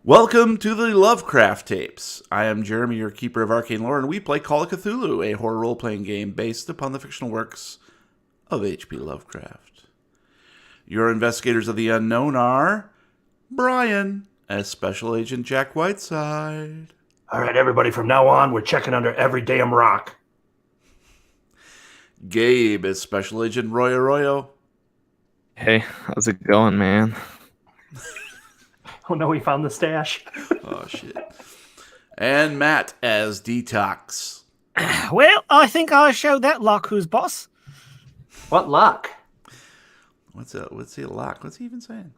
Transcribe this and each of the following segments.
Welcome to the Lovecraft tapes. I am Jeremy, your keeper of arcane lore, and we play Call of Cthulhu, a horror role-playing game based upon the fictional works of H.P. Lovecraft. Your investigators of the unknown are Brian, as Special Agent Jack Whiteside. All right, everybody, from now on, we're checking under every damn rock. Gabe, as Special Agent Roy Arroyo. Hey, how's it going, man? Oh no, we found the stash. Oh, shit. And Matt, as Detox. Well, I think I showed that lock who's boss. What luck? What's the lock? What's he even saying?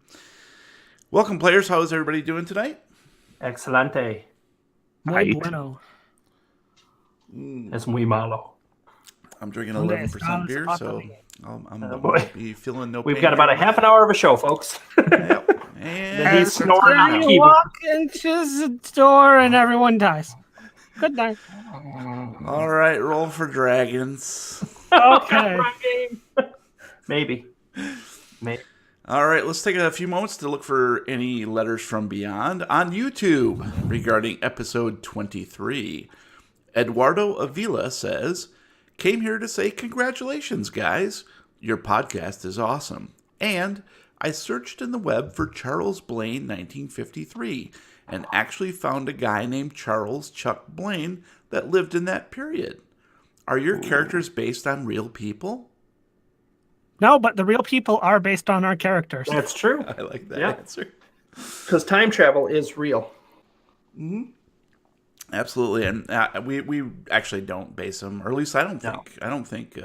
Welcome, players. How is everybody doing tonight? Excelente. Muy bueno. Es muy malo. I'm drinking 11% beer, so I'm be feeling no pain. We've got about a half an hour of a show, folks. Yep. And he's snoring on the You keyboard. walk into the door and everyone dies. Good night. All right, roll for dragons. Okay. Maybe. All right, let's take a few moments to look for any letters from beyond on YouTube regarding episode 23. Eduardo Avila says, "Came here to say congratulations, guys. Your podcast is awesome. And I searched in the web for Charles Blaine 1953 and actually found a guy named Charles Chuck Blaine that lived in that period. Are your characters based on real people?" No, but the real people are based on our characters. That's true. I like that Yeah. answer. Because time travel is real. Absolutely, and we actually don't base them, or at least I don't think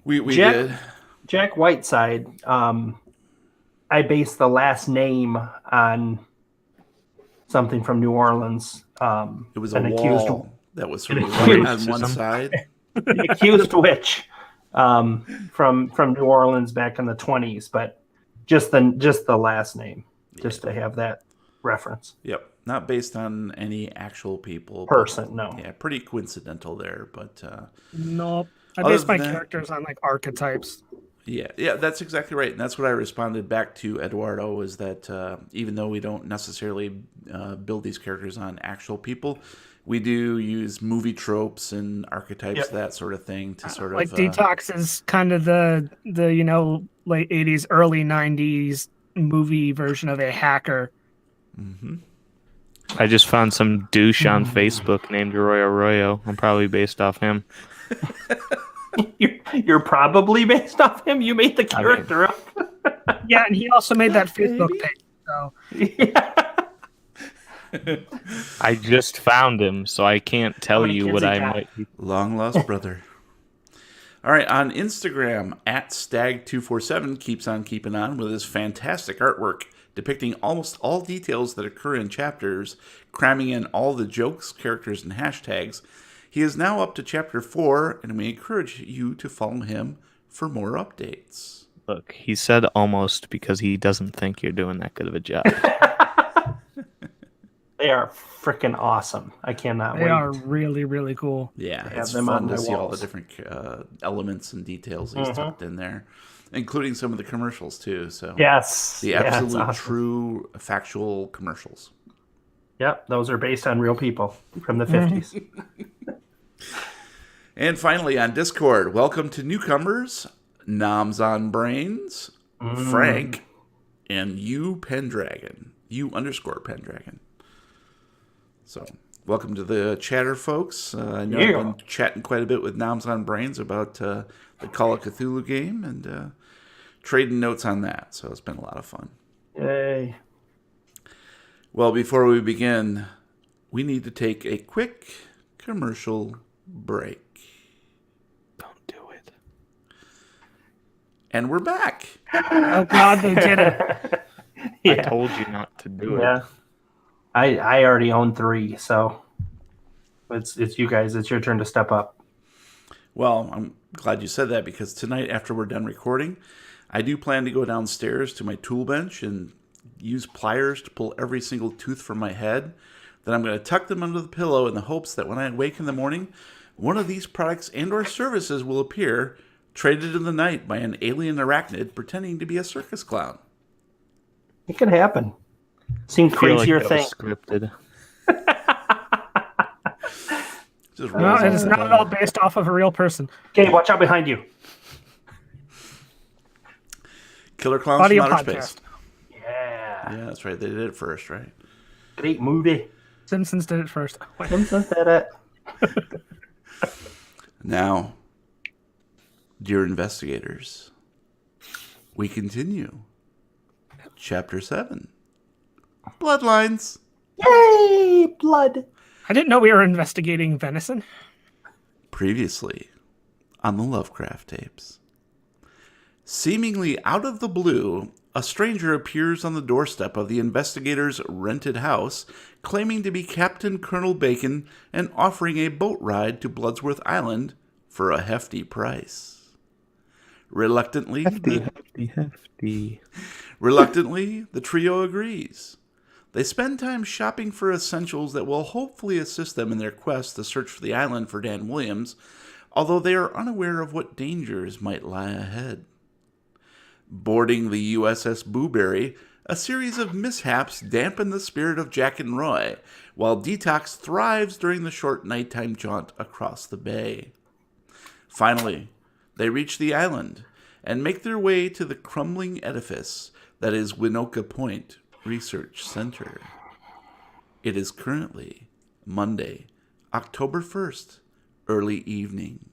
we did. Jack Whiteside, I based the last name on something from New Orleans. It was a an wall that was sort of accused- right on one side. The accused witch from New Orleans back in the 20s, but just the last name, just to have that reference. Yep, not based on any actual people. Person, no. Yeah, pretty coincidental there, but Nope. I Other base my than that- characters on like archetypes. yeah, that's exactly right, and that's what I responded back to Eduardo, is that even though we don't necessarily build these characters on actual people, we do use movie tropes and archetypes, Yep. that sort of thing, to sort Like of Detox is kind of the late 80s, early 90s movie version of a hacker. I just found some douche on Facebook named Roy Arroyo. I'm probably based off him. You're probably based off him. You made the character up. Yeah, and he also made that Facebook page. So I just found him, so I can't tell many you kids what he I got? might be. long lost brother. All right, on Instagram, @Stag247 keeps on keeping on with his fantastic artwork depicting almost all details that occur in chapters, cramming in all the jokes, characters, and hashtags. He is now up to chapter 4, and we encourage you to follow him for more updates. Look, he said almost because he doesn't think you're doing that good of a job. They are freaking awesome. I cannot they wait. are really, really cool. Yeah, have it's them fun on to my see all the walls. different elements and details he's tucked in there, including some of the commercials too. So Yes. the Yeah, it's absolute awesome. true factual commercials. Yep, those are based on real people from the 50s. And finally on Discord, welcome to newcomers, Noms on Brains, Frank, and U_Pendragon. So, welcome to the chatter, folks. I know I've been chatting quite a bit with Noms on Brains about the Call of Cthulhu game and trading notes on that. So it's been a lot of fun. Yay. Well, before we begin, we need to take a quick commercial break. Don't do it. And we're back. Oh God, they did it. I told you not to do it. Yeah. I already own 3, so it's you guys. It's your turn to step up. Well, I'm glad you said that, because tonight, after we're done recording, I do plan to go downstairs to my tool bench and use pliers to pull every single tooth from my head. Then I'm going to tuck them under the pillow in the hopes that when I wake in the morning, one of these products and or services will appear, traded in the night by an alien arachnid pretending to be a circus clown. It can happen. Seen crazier that was things. scripted. Just No, rolls it off is the not tongue. at all based off of a real person. Okay, watch out behind you. Killer Clowns Audio from Outer podcast. Space. Yeah. Yeah, that's right. They did it first, right? Great movie. Simpsons did it first. Simpsons did it. Now, dear investigators, we continue. Chapter 7. Bloodlines. Yay! Blood. I didn't know we were investigating venison. Previously on the Lovecraft tapes. Seemingly out of the blue, a stranger appears on the doorstep of the investigator's rented house, claiming to be Captain Colonel Bacon and offering a boat ride to Bloodsworth Island for a hefty price. Reluctantly, Reluctantly, the trio agrees. They spend time shopping for essentials that will hopefully assist them in their quest to search for the island for Dan Williams, although they are unaware of what dangers might lie ahead. Boarding the USS Booberry, a series of mishaps dampen the spirit of Jack and Roy, while Detox thrives during the short nighttime jaunt across the bay. Finally, they reach the island and make their way to the crumbling edifice that is Winoka Point Research Center. It is currently Monday, October 1st, early evening.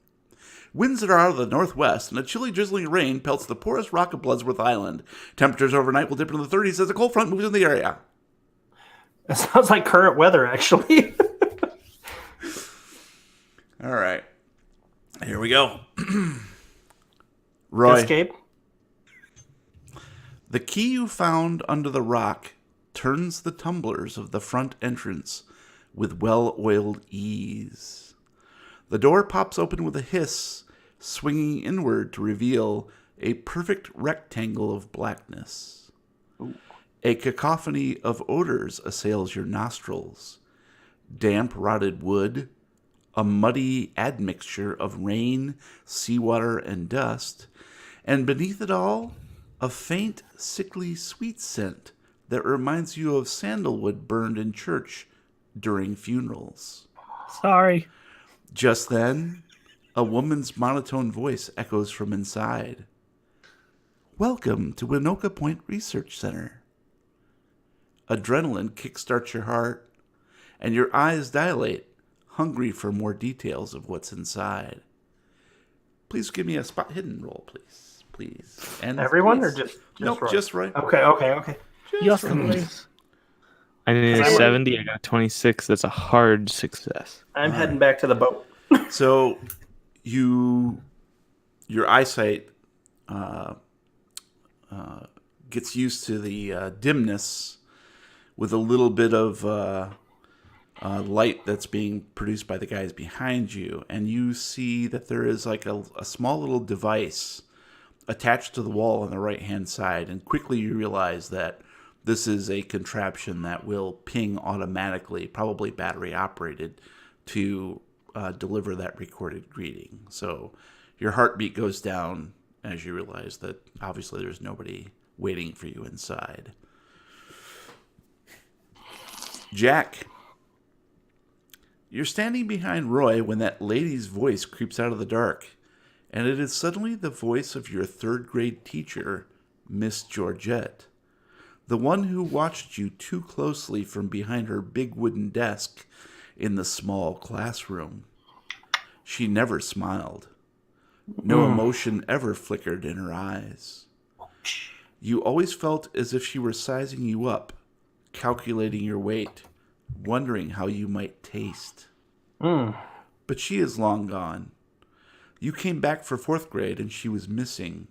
Winds that are out of the northwest and a chilly drizzling rain pelts the poorest rock of Bloodsworth Island. Temperatures overnight will dip into the 30s as a cold front moves in the area. That sounds like current weather, actually. All right. Here we go. Roy, Escape. the key you found under the rock turns the tumblers of the front entrance with well-oiled ease. The door pops open with a hiss, swinging inward to reveal a perfect rectangle of blackness. Ooh. A cacophony of odors assails your nostrils. Damp, rotted wood, a muddy admixture of rain, seawater, and dust, and beneath it all, a faint, sickly sweet scent that reminds you of sandalwood burned in church during funerals. Sorry. Just then, a woman's monotone voice echoes from inside. Welcome to Winoka Point Research Center. Adrenaline kickstarts your heart, and your eyes dilate, hungry for more details of what's inside. Please give me a spot hidden roll, please. Please. And Everyone please. or just Nope, Roy? just Roy. Okay. Yes, Roy. please. I needed I'm- 70. I got 26. That's a hard success. I'm heading back to the boat. So, your eyesight gets used to the dimness with a little bit of light that's being produced by the guys behind you, and you see that there is like a small little device attached to the wall on the right-hand side, and quickly you realize that this is a contraption that will ping automatically, probably battery-operated, to deliver that recorded greeting. So your heartbeat goes down as you realize that obviously there's nobody waiting for you inside. Jack, you're standing behind Roy when that lady's voice creeps out of the dark, and it is suddenly the voice of your third-grade teacher, Miss Georgette, the one who watched you too closely from behind her big wooden desk in the small classroom. She never smiled. No emotion ever flickered in her eyes. You always felt as if she were sizing you up, calculating your weight, wondering how you might taste. But she is long gone. You came back for 4th grade and she was missing.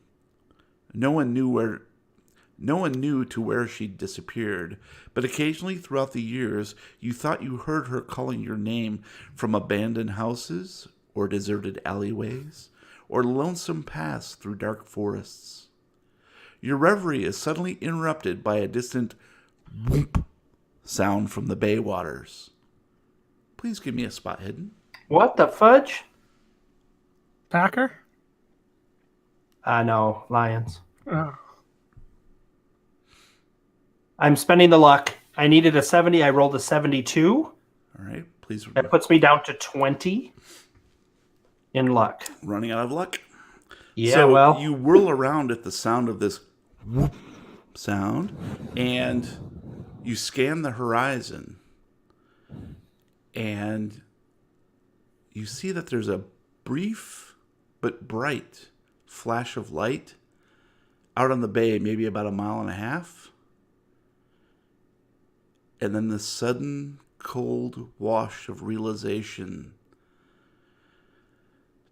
No one knew to where she'd disappeared, but occasionally throughout the years, you thought you heard her calling your name from abandoned houses, or deserted alleyways, or lonesome paths through dark forests. Your reverie is suddenly interrupted by a distant whoop sound from the bay waters. Please give me a spot hidden. What the fudge? Packer? No, lions. Oh. I'm spending the luck. I needed a 70. I rolled a 72. All right, please. That puts me down to 20 in luck. Running out of luck. Yeah, so well. you whirl around at the sound of this whoop sound, and you scan the horizon, and you see that there's a brief but bright flash of light out on the bay, maybe about 1.5 miles. And then the sudden cold wash of realization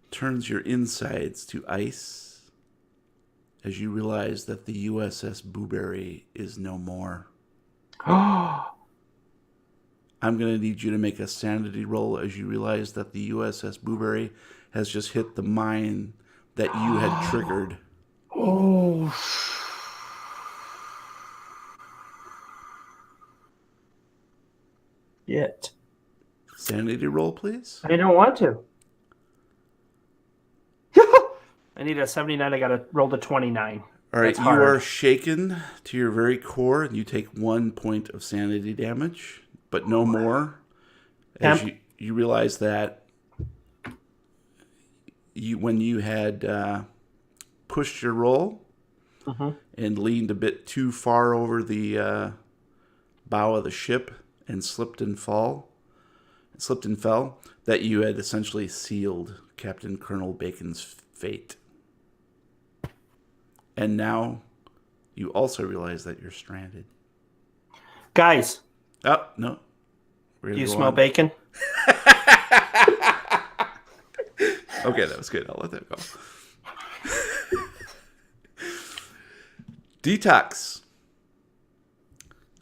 turns your insides to ice as you realize that the USS Blueberry is no more. I'm going to need you to make a sanity roll as you realize that the USS Blueberry has just hit the mine that you had triggered. Oh. Shit. Sanity roll, please. I don't want to. I need a 79. I got to roll to 29. All right, you are shaken to your very core, and you take 1 point of sanity damage, but no more. As you realize that when you had pushed your roll and leaned a bit too far over the bow of the ship and slipped and fell, that you had essentially sealed Captain Colonel Bacon's fate. And now you also realize that you're stranded. Guys. Oh, no. Do you smell bacon? Okay, that was good. I'll let that go. Detox.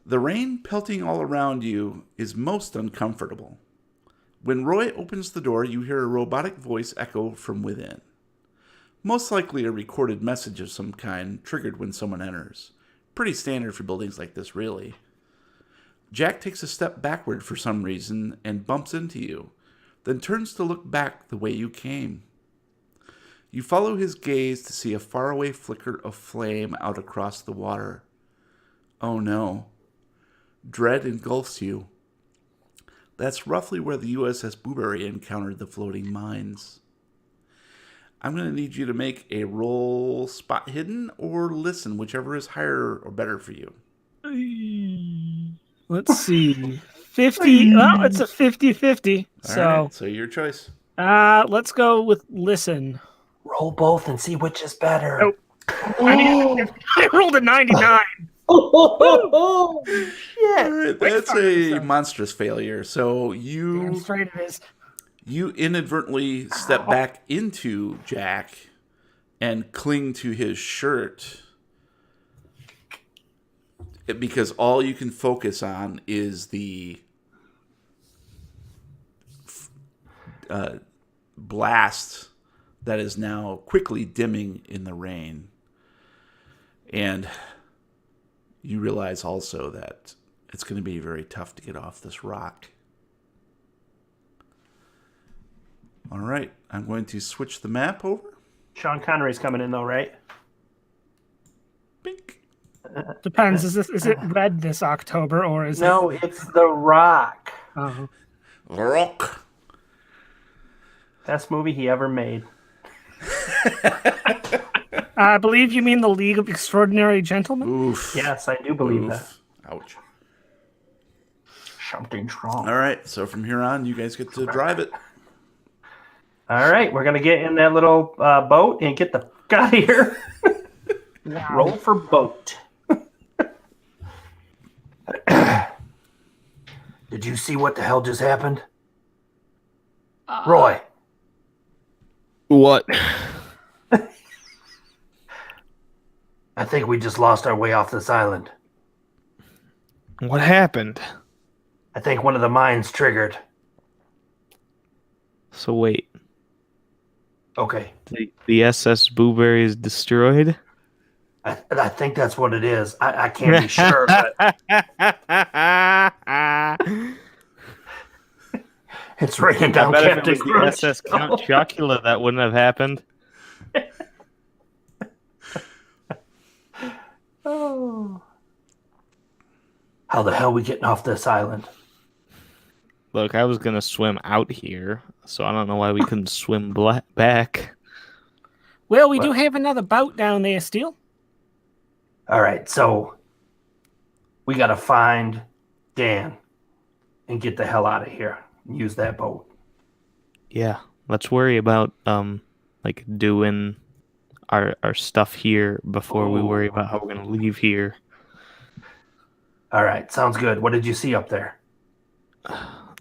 The rain pelting all around you is most uncomfortable. When Roy opens the door, you hear a robotic voice echo from within. Most likely a recorded message of some kind triggered when someone enters. Pretty standard for buildings like this, really. Jack takes a step backward for some reason and bumps into you, then turns to look back the way you came. You follow his gaze to see a faraway flicker of flame out across the water. Oh no. Dread engulfs you. That's roughly where the USS Blueberry encountered the floating mines. I'm going to need you to make a roll spot hidden or listen, whichever is higher or better for you. Let's see. 50. Well, it's a 50-50. So your choice. Let's go with listen. Roll both and see which is better. Oh. I rolled a 99. Oh, shit. All right, that's a monstrous failure. So Damn straight it is. You inadvertently step back into Jack and cling to his shirt because all you can focus on is the blast that is now quickly dimming in the rain. And you realize also that it's going to be very tough to get off this rock. All right, I'm going to switch the map over. Sean Connery's coming in though, right? Bink. Depends. Is it red this October or is No, it's The Rock. Oh. Rock. Best movie he ever made. I believe you mean The League of Extraordinary Gentlemen? Oof. Yes, I do believe that. Ouch. Something's wrong. All right, so from here on, you guys get to drive it. All right, we're going to get in that little boat and get the fuck out of here. Wow. Roll for boat. Did you see what the hell just happened? Roy. What? I think we just lost our way off this island. What happened? I think one of the mines triggered. So wait, Okay. the SS Blueberry is destroyed? I think that's what it is. I can't be sure, but it's raining down I bet Captain if it was Crunch. the SS Count Chocula, that wouldn't have happened. Oh. How the hell we getting off this island? Look, I was going to swim out here, so I don't know why we couldn't swim back. Well, we do have another boat down there still. All right, so we got to find Dan and get the hell out of here and use that boat. Yeah, let's worry about like doing our stuff here before we worry about how we're going to leave here. All right, sounds good. What did you see up there?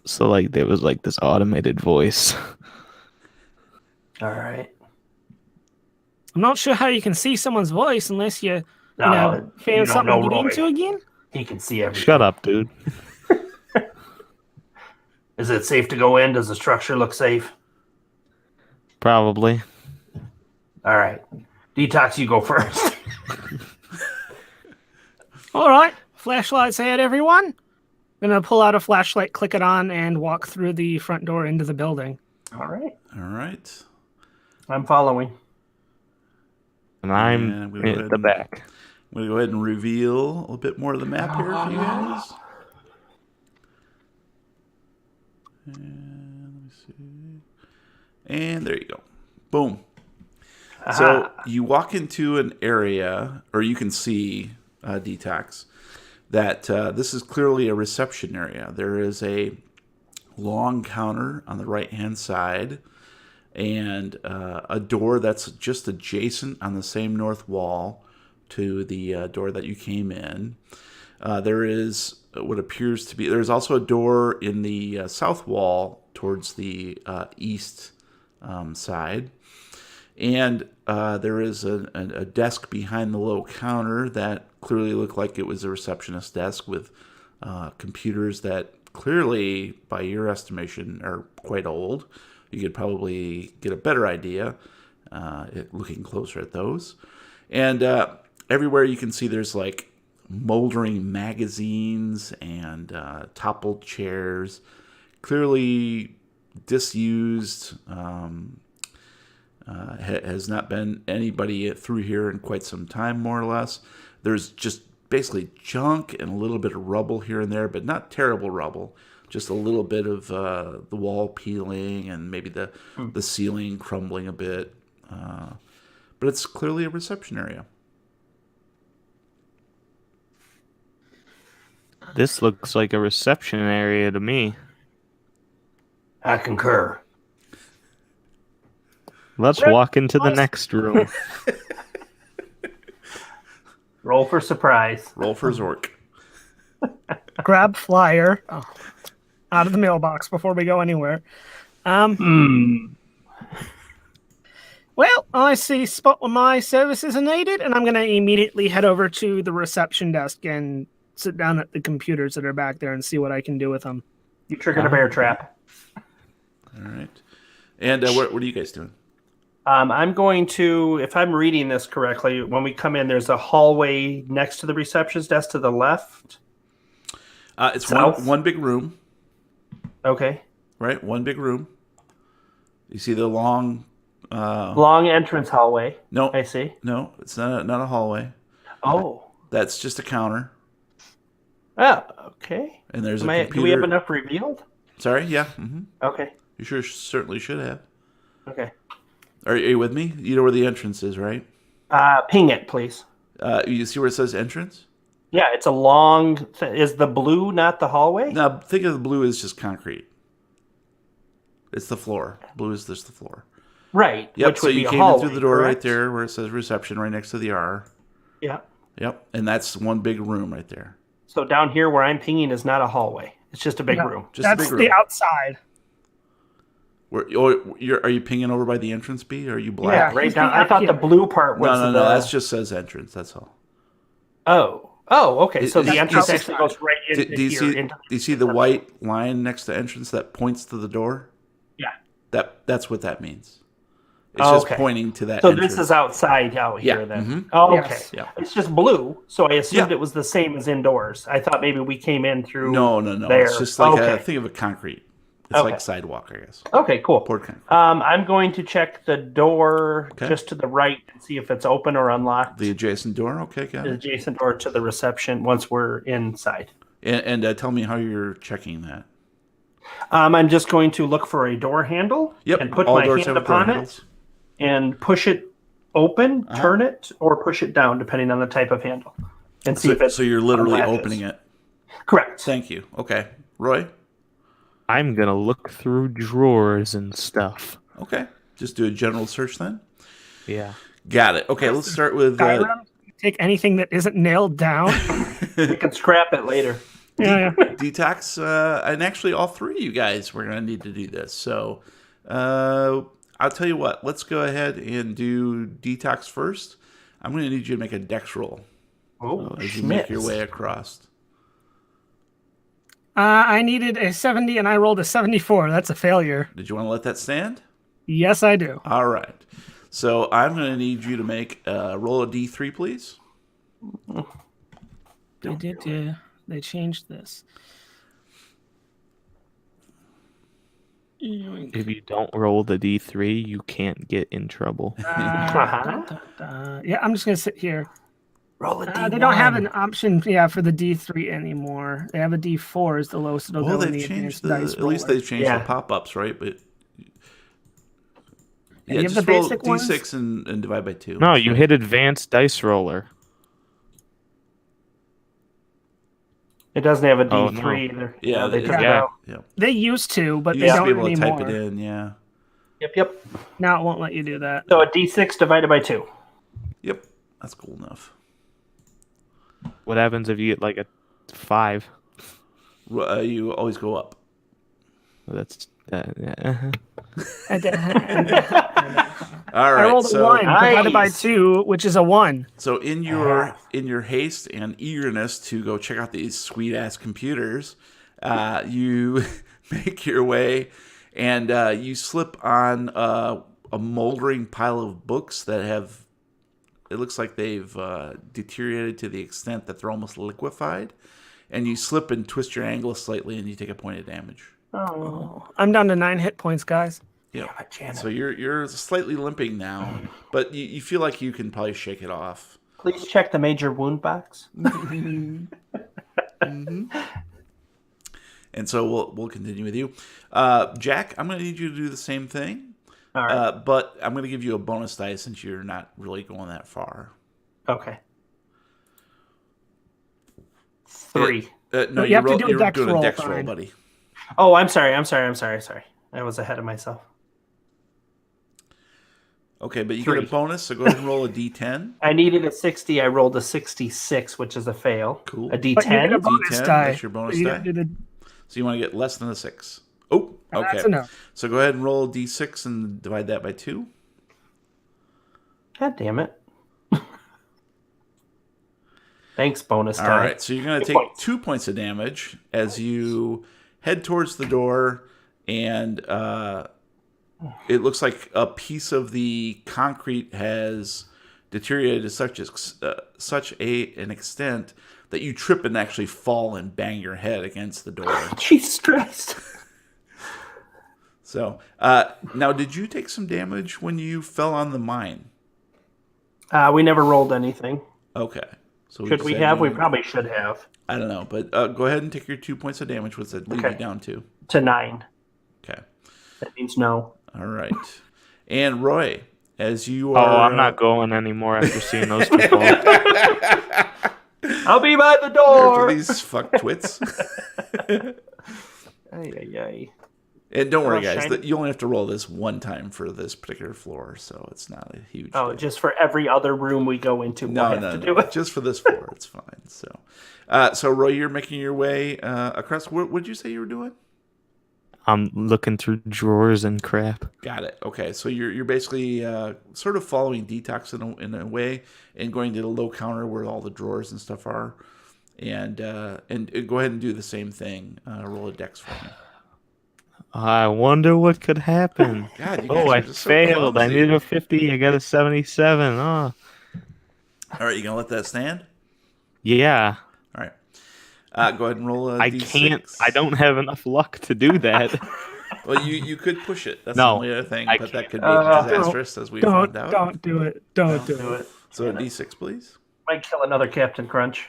So like there was like this automated voice. All right. I'm not sure how you can see someone's voice unless you found something to get into again. He can see everything. Shut up, dude. Is it safe to go in? Does the structure look safe? Probably. All right. Detox, you go first. All right. Flashlights ahead, everyone. I'm going to pull out a flashlight, click it on, and walk through the front door into the building. All right. All right. I'm following. And I'm at the back. I'm going to go ahead and reveal a bit more of the map here for you guys. And let me see. And there you go. Boom. Aha. So you walk into an area, or you can see, Detox, that this is clearly a reception area. There is a long counter on the right-hand side and a door that's just adjacent on the same north wall to the door that you came in. There is what appears to be... There's also a door in the south wall towards the east side. And there is a desk behind the low counter that clearly looked like it was a receptionist desk with computers that clearly, by your estimation, are quite old. You could probably get a better idea looking closer at those. And everywhere you can see there's like moldering magazines and toppled chairs, clearly disused. Has not been anybody through here in quite some time, more or less. There's just basically junk and a little bit of rubble here and there, but not terrible rubble. Just a little bit of the wall peeling and maybe the ceiling crumbling a bit. But it's clearly a reception area. This looks like a reception area to me. I concur. Let's walk into the next room. Roll for surprise. Roll for Zork. Grab flyer out of the mailbox before we go anywhere. Well, I see a spot where my services are needed, and I'm going to immediately head over to the reception desk and sit down at the computers that are back there and see what I can do with them. You triggered a bear trap. All right. And what are you guys doing? I'm going to, if I'm reading this correctly, when we come in, there's a hallway next to the receptionist desk to the left. It's South? one big room. Okay. Right? One big room. You see the long... long entrance hallway. No. I see. No, it's not a hallway. Oh. That's just a counter. Oh, okay. And there's a computer... Do we have enough revealed? Sorry? Yeah. Mm-hmm. Okay. You certainly should have. Okay. Are you with me? You know where the entrance is, right? Ping it, please. You see where it says entrance? Yeah, it's a long... Is the blue not the hallway? No, think of the blue as just concrete. It's the floor. Blue is just the floor. Right. Yep, Which so would you be a came hallway, in through the door correct? right there where it says reception right next to the R. Yeah. Yep, and that's one big room right there. So down here where I'm pinging is not a hallway. It's just a big room. Just That's a big room. the outside. Are you pinging over by the entrance, B? Or are you black? Yeah, right down. I thought the blue part was No. That just says entrance. That's all. Oh, okay. So the entrance do you actually goes right into Do you here. do you see the white line next to entrance that points to the door? Yeah. That's what that means. It's just pointing to that. So entrance. this is outside out here then. Mm-hmm. Oh, okay. Yes. Yeah. It's just blue, so I assumed it was the same as indoors. I thought maybe we came in through. No. There. It's just like think of a concrete. It's like sidewalk, I guess. Okay, cool. Poured concrete. I'm going to check the door just to the right and see if it's open or unlocked. The adjacent door. Okay, got The it. adjacent door to the reception once we're inside. And tell me how you're checking that. I'm just going to look for a door handle and put my hand upon it and push it open, turn it, or push it down, depending on the type of handle. And see if it's so you're literally opening it. Correct. Thank you. Okay. Roy? I'm going to look through drawers and stuff. Okay. Just do a general search then? Yeah. Got it. Okay, let's start with... Take anything that isn't nailed down. You can scrap it later. Yeah. Detox, and actually all three of you guys, we're going to need to do this. So I'll tell you what. Let's go ahead and do Detox first. I'm going to need you to make a dex roll as you make your way across. I needed a 70 and I rolled a 74. That's a failure. Did you want to let that stand? Yes, I do. All right. So I'm going to need you to make roll a d3, please. They changed this. If you don't roll the D3, you can't get in trouble. Yeah, I'm just going to sit here. Roll a D1. They don't have an option, for the D3 anymore. They have a D4 is the lowest it'll go in the advanced dice at least they've changed the pop-ups, right? But yeah, just roll D6 and divide by 2. No, you hit advanced dice roller. It doesn't have a D3 either. Yeah, they took it out. Yeah. They used to, but you they don't be able anymore. to type it in, yeah. Yep. Now it won't let you do that. So a D6 divided by 2. Yep, that's cool enough. What happens if you get like a 5? You always go up. That's All right. I rolled a 1 divided by 2, which is a 1. So in your haste and eagerness to go check out these sweet ass computers, you make your way and you slip on a moldering pile of books that have. It looks like they've deteriorated to the extent that they're almost liquefied, and you slip and twist your angle slightly, and you take a point of damage. Oh, I'm down to 9 hit points, guys. Yeah. So you're slightly limping now, but you feel like you can probably shake it off. Please check the major wound box. Mm-hmm. And so we'll continue with you, Jack. I'm going to need you to do the same thing. All right. But I'm going to give you a bonus dice since you're not really going that far. Okay. 3. No, you have to do a you're dex doing roll, a dex fine. roll, buddy. Oh, I'm sorry. I was ahead of myself. Okay, but you 3. get a bonus, so go ahead and roll a d10. I needed a 60. I rolled a 66, which is a fail. Cool. A D10. But you get a bonus D10, die. that's your bonus You die. gotta do So you want to get less than a 6. Oh, okay. That's enough. So go ahead and roll a d6 and divide that by 2. God damn it. Thanks, bonus die. All right, so you're going to take 2 points of damage as you head towards the door, and it looks like a piece of the concrete has deteriorated to such an extent that you trip and actually fall and bang your head against the door. Jesus Christ. So, now, did you take some damage when you fell on the mine? We never rolled anything. Okay. So Should we have? We probably should have. I don't know, but go ahead and take your 2 points of damage. What's that leave you down to? To 9. Okay. That means no. All right. And Roy, as you Oh, are... I'm not going anymore after seeing those people. I'll be by the door. These fuck twits. Ay. And don't worry, guys. You only have to roll this one time for this particular floor, so it's not a huge deal. Just for every other room we go into, we'll have to do it. Just for this floor, it's fine. So Roy, you're making your way across. What did you say you were doing? I'm looking through drawers and crap. Got it. Okay, so you're basically sort of following Detox in a way, and going to the low counter where all the drawers and stuff are, and go ahead and do the same thing. Roll a dex for me. I wonder what could happen. God, you guys are I just so failed. I clumsy. needed a 50. I got a 77. Oh. All right, you gonna let that stand? Yeah. All right. Go ahead and roll a I D6. can't. I don't have enough luck to do that. Well, you could push it. That's No, the only other thing, I but that can't. could be disastrous, as we found out. Don't do it. Don't do it. So a D6, please. Might kill another Captain Crunch.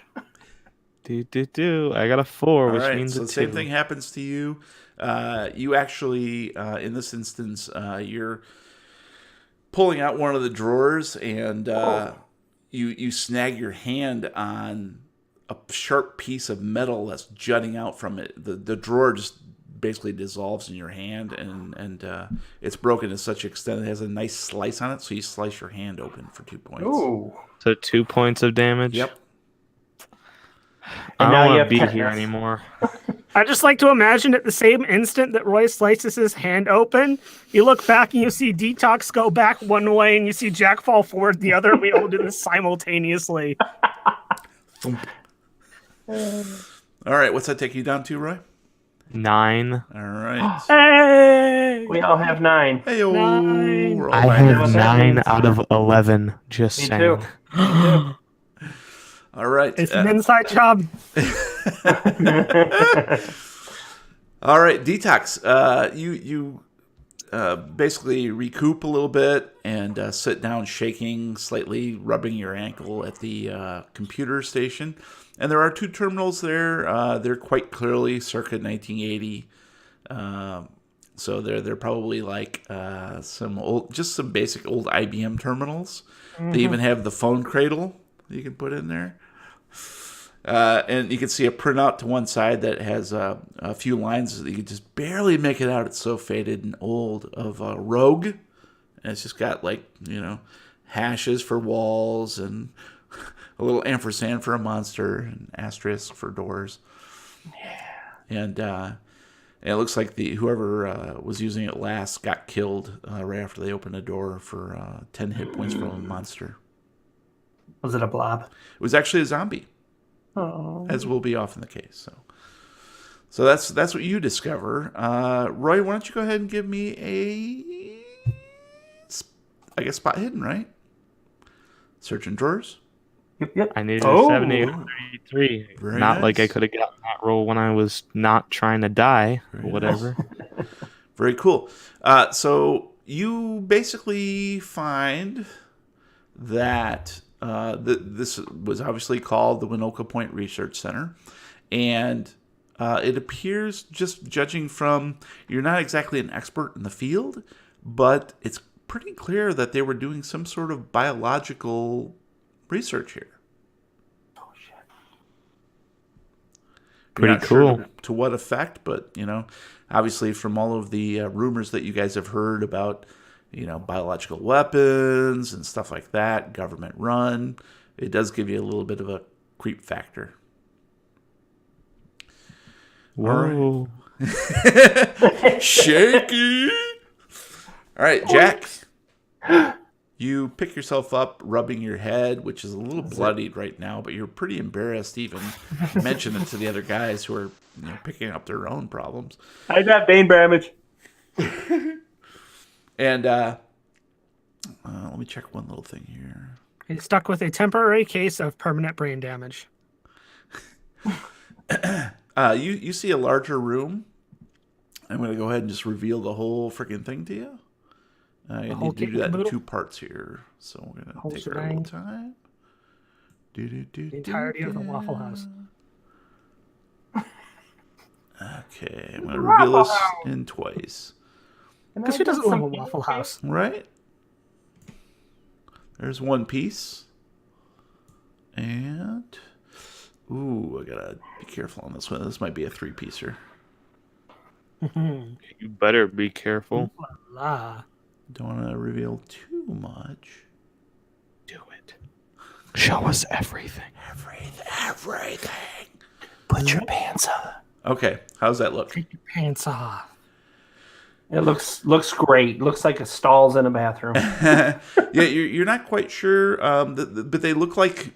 I got a 4, which means so a the same 2. thing happens to you. You actually, in this instance, you're pulling out one of the drawers, and you snag your hand on a sharp piece of metal that's jutting out from it. The drawer just basically dissolves in your hand, and it's broken to such extent it has a nice slice on it, so you slice your hand open for 2 points. Ooh. So 2 points of damage? Yep. I don't want to be here anymore. I just like to imagine at the same instant that Roy slices his hand open, you look back and you see Detox go back one way and you see Jack fall forward the other. We all do this simultaneously. All right, what's that take you down to, Roy? 9. All right. Hey! We all have 9. Hey-o. 9. I have 9 out of 11. Just Me saying. too. Me too. All right. It's an inside job. All right, Detox. You basically recoup a little bit and sit down, shaking slightly, rubbing your ankle at the computer station. And there are 2 terminals there. They're quite clearly circa 1980. So they're probably like some basic old IBM terminals. Mm-hmm. They even have the phone cradle that you can put in there. And you can see a printout to one side that has a few lines that you can just barely make it out. It's so faded and old, of Rogue. And it's just got hashes for walls and a little ampersand for a monster and asterisk for doors. Yeah. And it looks like whoever was using it last got killed right after they opened a door for 10 hit points from a monster. Was it a blob? It was actually a zombie. Oh. As will be often the case. So that's what you discover. Roy, why don't you go ahead and give me spot hidden, right? Searching drawers. Yep. I needed a 70 or 33. Very not nice. like I could have gotten that roll when I was not trying to die or whatever. Nice. Very cool. So you basically find that this was obviously called the Winoka Point Research Center, and it appears, just judging from, you're not exactly an expert in the field, but it's pretty clear that they were doing some sort of biological research here. Oh shit! Pretty cool. Sure to what effect, but obviously from all of the rumors that you guys have heard about, biological weapons and stuff like that, government run, it does give you a little bit of a creep factor. Whoa. Right. Shaky. All right, Jack. You pick yourself up, rubbing your head, which is a little bloodied right now, but you're pretty embarrassed to even mention it to the other guys who are picking up their own problems. I got vein damage. And let me check one little thing here. He's stuck with a temporary case of permanent brain damage. You see a larger room. I'm going to go ahead and just reveal the whole freaking thing to you. I need to do that in 2 parts here. So we're going to take our little time. The entirety of the Waffle House. Okay, I'm going to reveal this in twice. Because who doesn't love a Waffle House? Right? There's one piece. And... ooh, I gotta be careful on this one. This might be a 3-piecer. You better be careful. La. Don't want to reveal too much. Do it. Show us everything. Everything. Put your pants on. Okay, how's that look? Take your pants off. It looks great. Looks like a stalls in a bathroom. Yeah, you're not quite sure, but they look like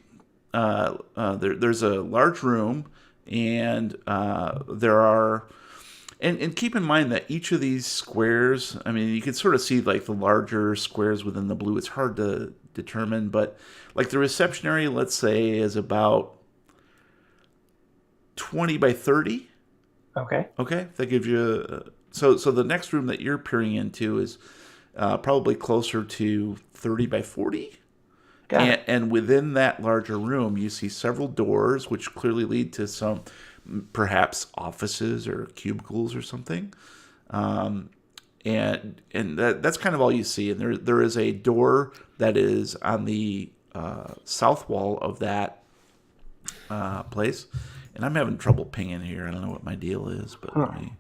there's a large room, and there are, and keep in mind that each of these squares, I mean, you can sort of see like the larger squares within the blue. It's hard to determine, but like the reception area, let's say, is about 20 by 30. Okay. Okay, that gives you. So the next room that you're peering into is probably closer to 30 by 40. And within that larger room, you see several doors, which clearly lead to some, perhaps offices or cubicles or something. And that's kind of all you see. And there is a door that is on the south wall of that place. And I'm having trouble pinging here. I don't know what my deal is, but let me.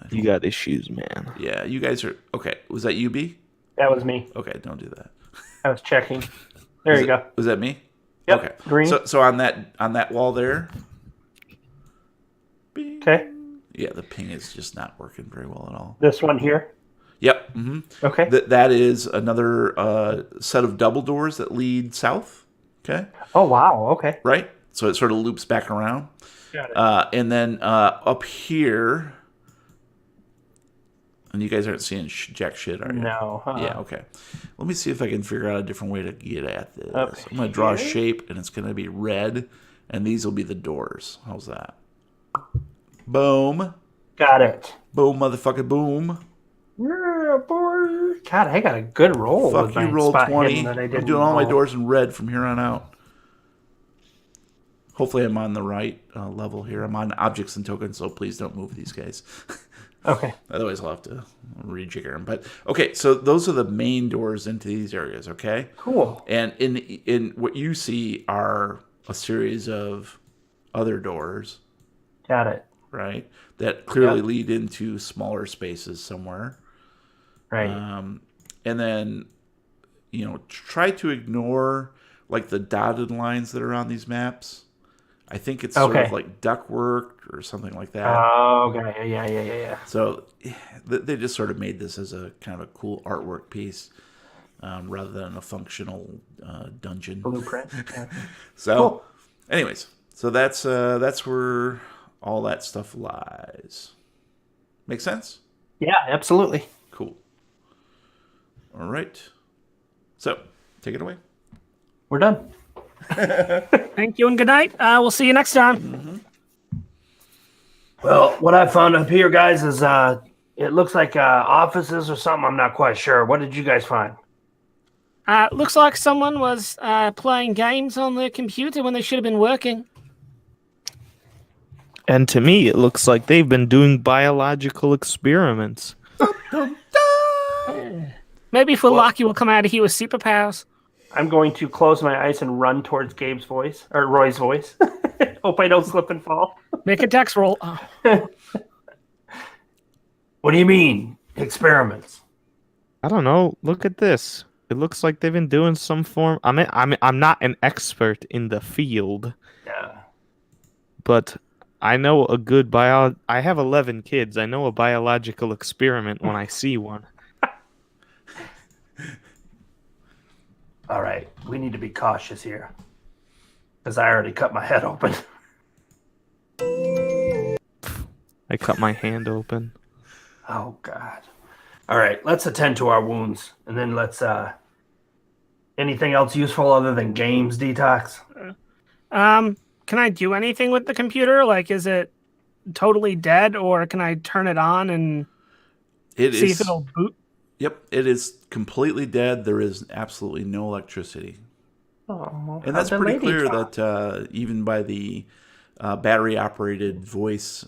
You got issues, man. Yeah, you guys are okay. Was that you, B? That was me. Okay, don't do that. I was checking. There you go. Was that me? Yep. Okay. Green. So on that wall there. Okay. Yeah, the ping is just not working very well at all. This one here. Yep. Mm-hmm. Okay. That is another set of double doors that lead south. Okay. Oh wow. Okay. Right. So it sort of loops back around. Got it. And then up here. And you guys aren't seeing jack shit, are you? No. Yeah, okay. Let me see if I can figure out a different way to get at this. Up I'm going to draw a shape, and it's going to be red, and these will be the doors. How's that? Boom. Got it. Boom, motherfucking boom. Yeah, boy. God, I got a good roll. Fuck you, roll 20. I'm doing all my doors in red from here on out. Hopefully I'm on the right level here. I'm on objects and tokens, so please don't move these guys. Okay. Otherwise, I'll have to rejigger them. But okay, so those are the main doors into these areas. Okay. Cool. And in what you see are a series of other doors. Got it. Right. That clearly lead into smaller spaces somewhere. Right. And then, try to ignore like the dotted lines that are on these maps. I think it's sort of like ductwork or something like that. Oh, okay. Yeah. So they just sort of made this as a kind of a cool artwork piece rather than a functional dungeon. Blueprint. Yeah. So, anyways, so that's where all that stuff lies. Make sense? Yeah, absolutely. Cool. All right. So, take it away. We're done. Thank you and good night. We'll see you next time. Mm-hmm. Well, what I found up here, guys, is it looks like offices or something. I'm not quite sure. What did you guys find? Looks like someone was playing games on their computer when they should have been working. And to me, it looks like they've been doing biological experiments. Maybe if we're lucky, we'll come out of here with superpowers. I'm going to close my eyes and run towards Gabe's voice, or Roy's voice. Hope I don't slip and fall. Make a dex roll. Oh. What do you mean, experiments? I don't know. Look at this. It looks like they've been doing some form. I'm not an expert in the field. Yeah. But I know a good I have 11 kids. I know a biological experiment when I see one. All right, we need to be cautious here, because I already cut my head open. I cut my hand open. Oh, God. All right, let's attend to our wounds, and then let's, anything else useful other than games detox? Can I do anything with the computer? Like, is it totally dead, or can I turn it on and see if it'll boot? Yep, it is completely dead. There is absolutely no electricity. Oh, and that's pretty clear that even by the battery-operated voice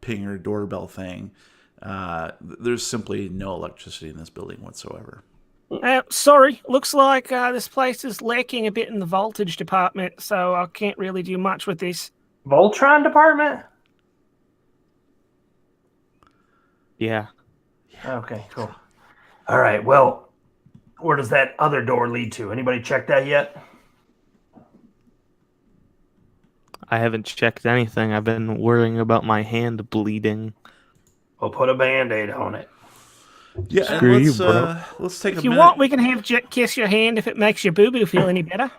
pinger doorbell thing, there's simply no electricity in this building whatsoever. Sorry, looks like this place is lacking a bit in the voltage department, so I can't really do much with this. Voltron department? Yeah. Okay, cool. All right, well, where does that other door lead to? Anybody check that yet? I haven't checked anything. I've been worrying about my hand bleeding. We'll put a Band-Aid on it. Yeah, Screw you, bro. Let's take a minute. If you want, we can have Jet kiss your hand if it makes your boo-boo feel any better.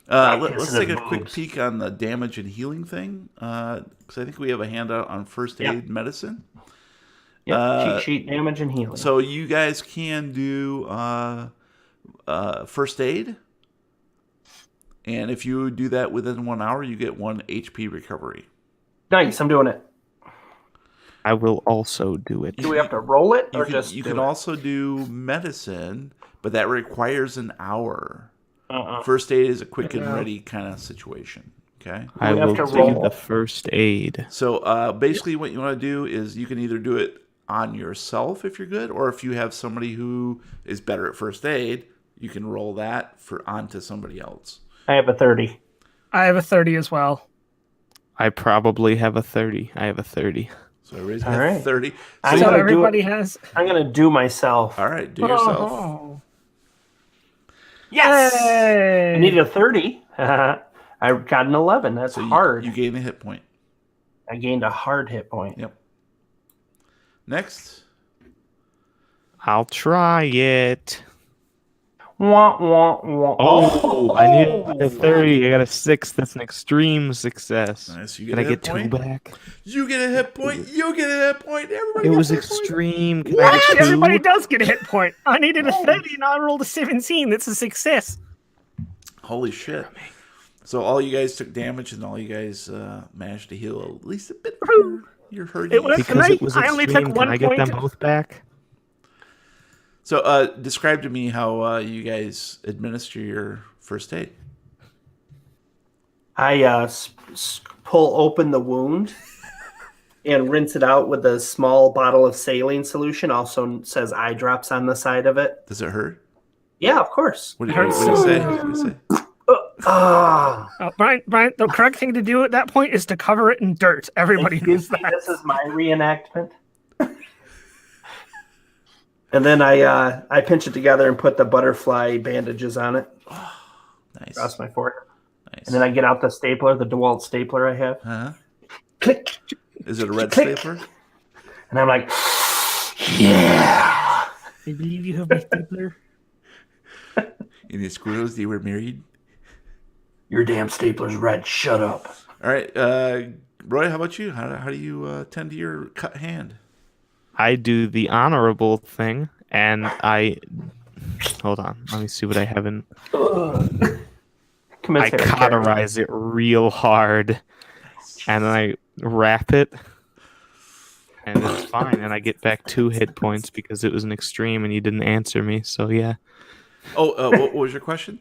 Let's take a quick peek on the damage and healing thing, because I think we have a handout on first aid medicine. Yep, cheat sheet, damage, and healing. So you guys can do first aid, and if you do that within 1 hour, you get 1 HP recovery. Nice, I'm doing it. I will also do it. Do we have to roll it or you can also do medicine, but that requires an hour. First aid is a quick and ready kind of situation. Okay. I will do the first aid. So basically what you want to do is you can either do it on yourself if you're good, or if you have somebody who is better at first aid, you can roll that onto somebody else. I have a 30. I have a 30 as well. I probably have a 30. I have a 30. So everybody's got 30. So everybody has. I'm going to do myself. All right, do yourself. Oh. Yes! Hey! I needed a 30. I got an 11. That's hard. You gained a hit point. I gained a hard hit point. Yep. Next. I'll try it. Wah, wah, wah. Oh, I need a 30. I got a 6. That's an extreme success. Nice. Can I get 2 back? You get a hit point. You get a hit point. Everybody. It was extreme. Can I get 2? Everybody does get a hit point. I needed a 30 and I rolled a 17. That's a success. Holy shit. So all you guys took damage and all you guys managed to heal at least a bit. You're hurting. It was extreme. I only took 1 point. Can I get them both back? So describe to me how you guys administer your first aid. I pull open the wound and rinse it out with a small bottle of saline solution. Also says eye drops on the side of it. Does it hurt? Yeah, of course. What do you say? Brian, the correct thing to do at that point is to cover it in dirt. Everybody knows that. This is my reenactment. And then I pinch it together and put the butterfly bandages on it. Oh, nice. Across my forehead. Nice. And then I get out the stapler, the DeWalt stapler I have. Uh-huh. Click. Is it a red stapler? And I'm like, yeah. I believe you have my stapler. In the squirrels, they were married. Your damn stapler's red. Shut up. All right. Roy, how about you? How do you tend to your cut hand? I do the honorable thing, and I... Hold on. Let me see what I have in... I cauterize it real hard, and then I wrap it, and it's fine, and I get back 2 hit points because it was an extreme, and you didn't answer me, so yeah. Oh, what was your question?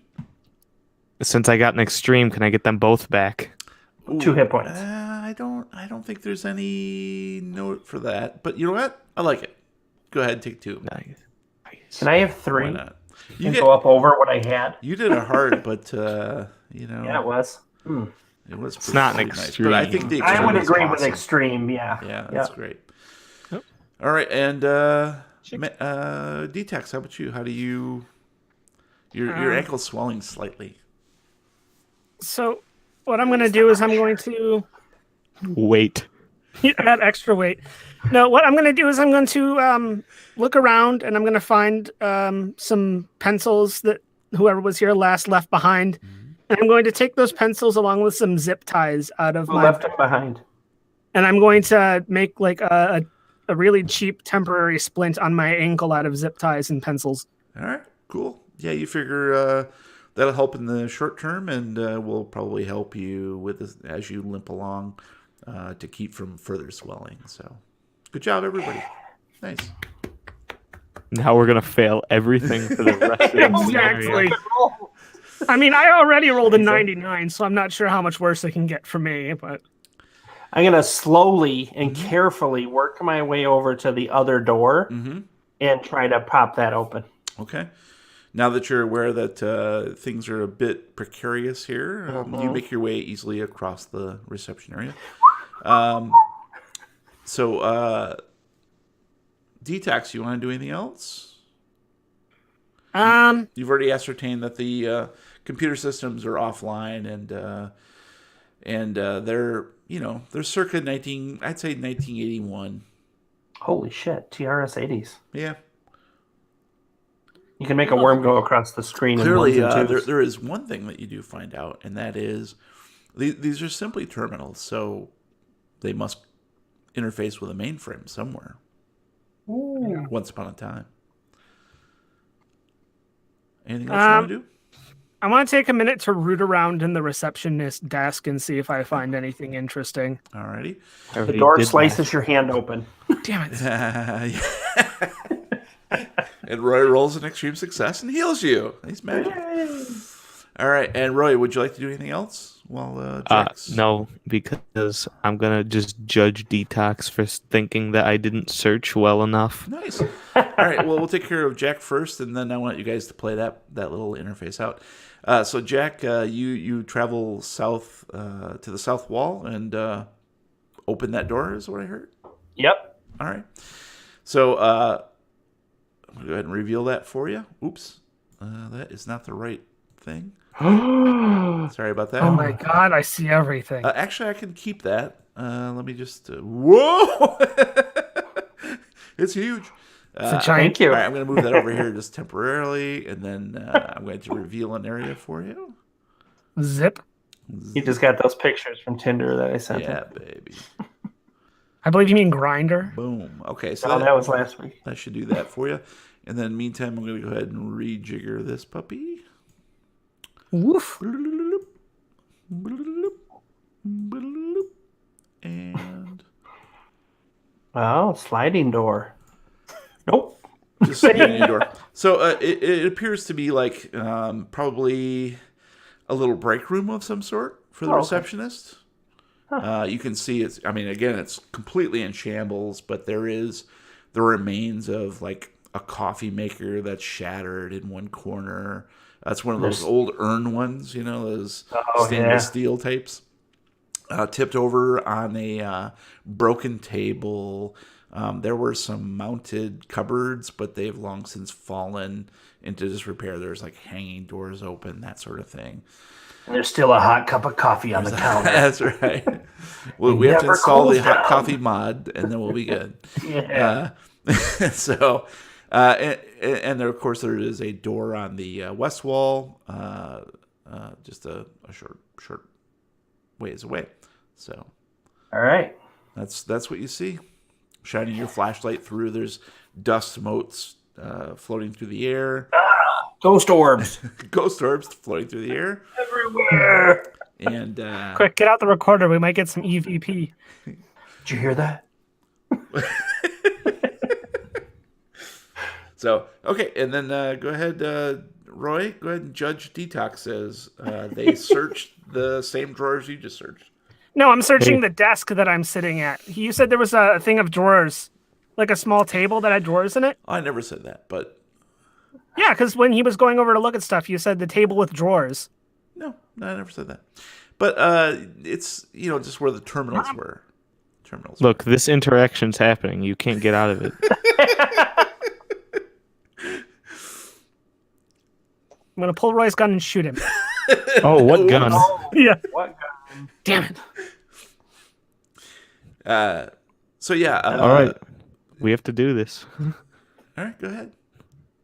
Since I got an extreme, can I get them both back? Ooh, 2 hit points. I don't think there's any note for that. But you know what? I like it. Go ahead and take 2. Nice. Can I have 3? Why not? You go up over what I had. You did a hard, but you know. Yeah, it was. It was. It's not an extreme. Nice, but I think the I would agree awesome. with extreme. Yeah. Yeah, that's great. Yep. All right, and D-Tex, how about you? How do you? Your ankle's swelling slightly. So, what I'm going to do is I'm going to wait. Add extra weight. No, what I'm going to do is I'm going to look around and I'm going to find some pencils that whoever was here last left behind. And I'm going to take those pencils along with some zip ties out of my left them behind. And I'm going to make like a really cheap temporary splint on my ankle out of zip ties and pencils. All right, cool. Yeah, you figure that'll help in the short term, and will probably help you with this as you limp along to keep from further swelling. So, good job, everybody. Nice. Now we're gonna fail everything for the rest of the Exactly. I mean, I already rolled a 99, so I'm not sure how much worse it can get for me. But I'm gonna slowly and carefully work my way over to the other door and try to pop that open. Okay. Now that you're aware that things are a bit precarious here, you make your way easily across the reception area. So, D-Tax, you want to do anything else? You've already ascertained that the computer systems are offline, and they're circa 1981. Holy shit! TRS 80s. Yeah. You can make a worm go across the screen. Clearly, there is one thing that you do find out, and that is these are simply terminals, so they must interface with a mainframe somewhere. Once upon a time. Anything else you want to do? I want to take a minute to root around in the receptionist desk and see if I find anything interesting. Alrighty. The door slices your hand open. Damn it. And Roy rolls an extreme success and heals you. He's magic. All right. And Roy, would you like to do anything else? Well, no, because I'm going to just judge Detox for thinking that I didn't search well enough. Nice. All right. Well, we'll take care of Jack first, and then I want you guys to play that little interface out. So, Jack, you travel south to the south wall and open that door, is what I heard? Yep. All right. So, I'm going to go ahead and reveal that for you. Oops. That is not the right thing. Sorry about that. Oh my god, I see everything. Actually, I can keep that. Let me just... whoa! It's huge. Thank you. All right, I'm going to move that over here just temporarily, and then I'm going to reveal an area for you. Zip. You just got those pictures from Tinder that I sent. Yeah, baby. I believe you mean Grinder. Boom. Okay, so that was last week. I should do that for you. And then, meantime, I'm going to go ahead and rejigger this puppy. Woof. And wow, sliding door. Nope. Just sliding door. So it appears to be like probably a little break room of some sort for the receptionist. Huh. You can see it's. I mean, again, it's completely in shambles, but there is the remains of like a coffee maker that's shattered in one corner. That's one of those old urn ones, you know, those stainless steel types. Tipped over on a broken table. There were some mounted cupboards, but they've long since fallen into disrepair. There's like hanging doors open, that sort of thing. And there's still a hot cup of coffee on the counter. That's right. Well, we have to install the hot coffee mod, and then we'll be good. Yeah. So... and there, of course, there is a door on the west wall, just a short ways away. So, all right, that's what you see. Shining your flashlight through. There's dust motes floating through the air. Ghost orbs. Ghost orbs floating through the air everywhere. And quick, get out the recorder. We might get some EVP. Did you hear that? So, okay, and then go ahead, Roy, go ahead and judge Detox says they searched the same drawers you just searched. No, I'm searching the desk that I'm sitting at. You said there was a thing of drawers, like a small table that had drawers in it? I never said that, but... Yeah, because when he was going over to look at stuff, you said the table with drawers. No, I never said that. But it's, just where the terminals were. Look, this interaction's happening. You can't get out of it. I'm going to pull Roy's gun and shoot him. Oh, what gun? Yeah. What gun? Damn it. So, yeah. All right. We have to do this. All right, go ahead.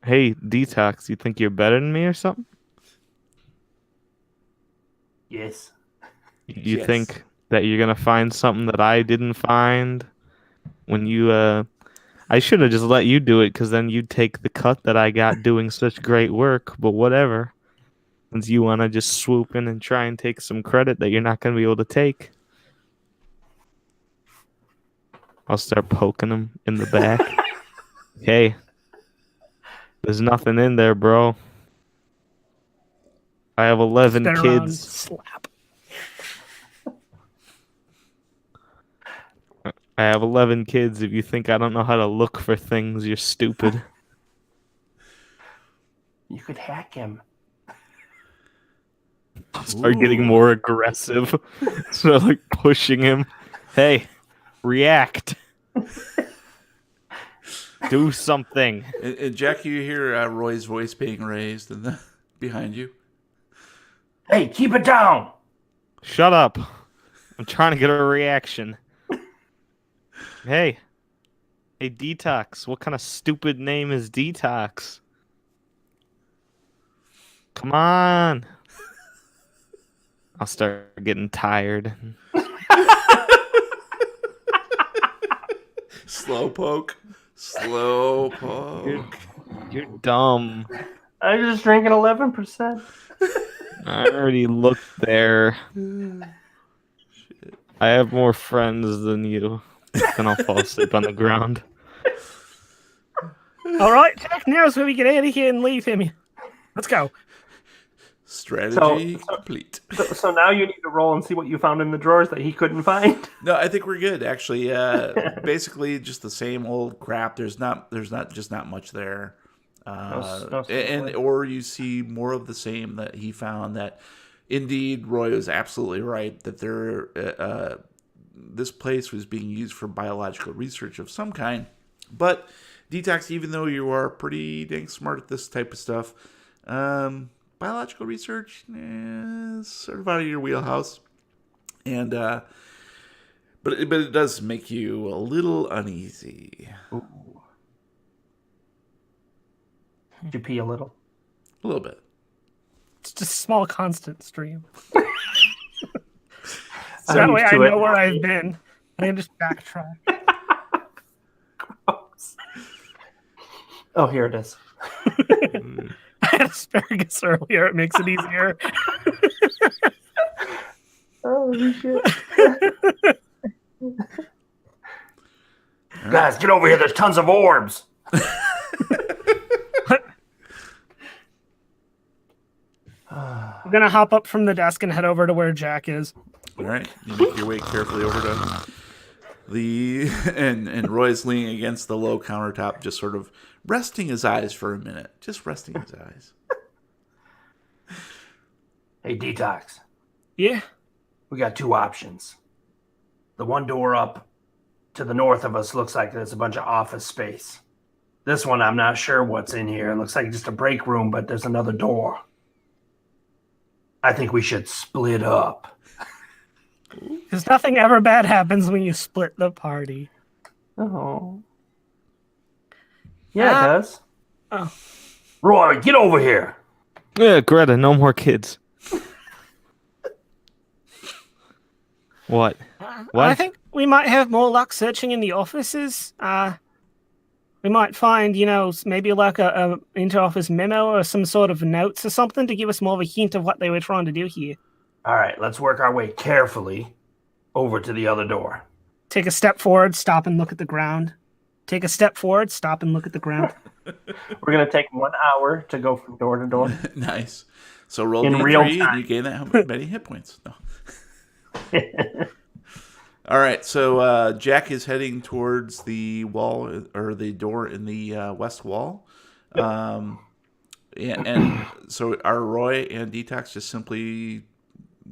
Hey, Detox, you think you're better than me or something? Yes. You think that you're going to find something that I didn't find when you... I should have just let you do it, because then you'd take the cut that I got doing such great work, but whatever. Since you want to just swoop in and try and take some credit that you're not going to be able to take. I'll start poking him in the back. Hey, there's nothing in there, bro. I have 11 Spin kids. around, slap. I have 11 kids. If you think I don't know how to look for things, you're stupid. You could hack him. Start getting more aggressive. Start like pushing him. Hey, react. Do something. And Jack, you hear Roy's voice being raised behind you. Hey, keep it down. Shut up. I'm trying to get a reaction. Hey, Detox. What kind of stupid name is Detox? Come on. I'll start getting tired. Slow poke. Slow poke. You're dumb. I just drank an 11%. I already looked there. I have more friends than you. Then I'll fall asleep on the ground. All right, Jack, now's where we get out of here and leave him. Let's go. Strategy complete. So now you need to roll and see what you found in the drawers that he couldn't find. No, I think we're good actually. Basically, just the same old crap. There's not much there, or you see more of the same that he found. That indeed, Roy was absolutely right that this place was being used for biological research of some kind. But Detox, even though you are pretty dang smart at this type of stuff, biological research is sort of out of your wheelhouse, and but it does make you a little uneasy. Ooh. Did you pee a little? A little bit. It's just a small constant stream. So that way I know where I've been. I can just backtrack. Oh, here it is. I had asparagus earlier. It makes it easier. Holy shit. Guys, get over here. There's tons of orbs. I'm going to hop up from the desk and head over to where Jack is. All right. You make your way carefully over to and Roy's leaning against the low countertop, just sort of resting his eyes for a minute. Just resting his eyes. Hey, Detox. Yeah? We got two options. The one door up to the north of us looks like there's a bunch of office space. This one, I'm not sure what's in here. It looks like just a break room, but there's another door. I think we should split up. Because nothing ever bad happens when you split the party. Oh. Yeah, it does. Oh. Roy, get over here. Yeah, Greta, no more kids. What? I think we might have more luck searching in the offices. We might find, maybe like a inter-office memo or some sort of notes or something to give us more of a hint of what they were trying to do here. All right, let's work our way carefully over to the other door. Take a step forward, stop and look at the ground. Take a step forward, stop and look at the ground. We're going to take 1 hour to go from door to door. Nice. So roll in D3 real time. and you gain that many hit points. No. All right, so Jack is heading towards the wall or the door in the west wall. Yep. And so are Roy and Detox just simply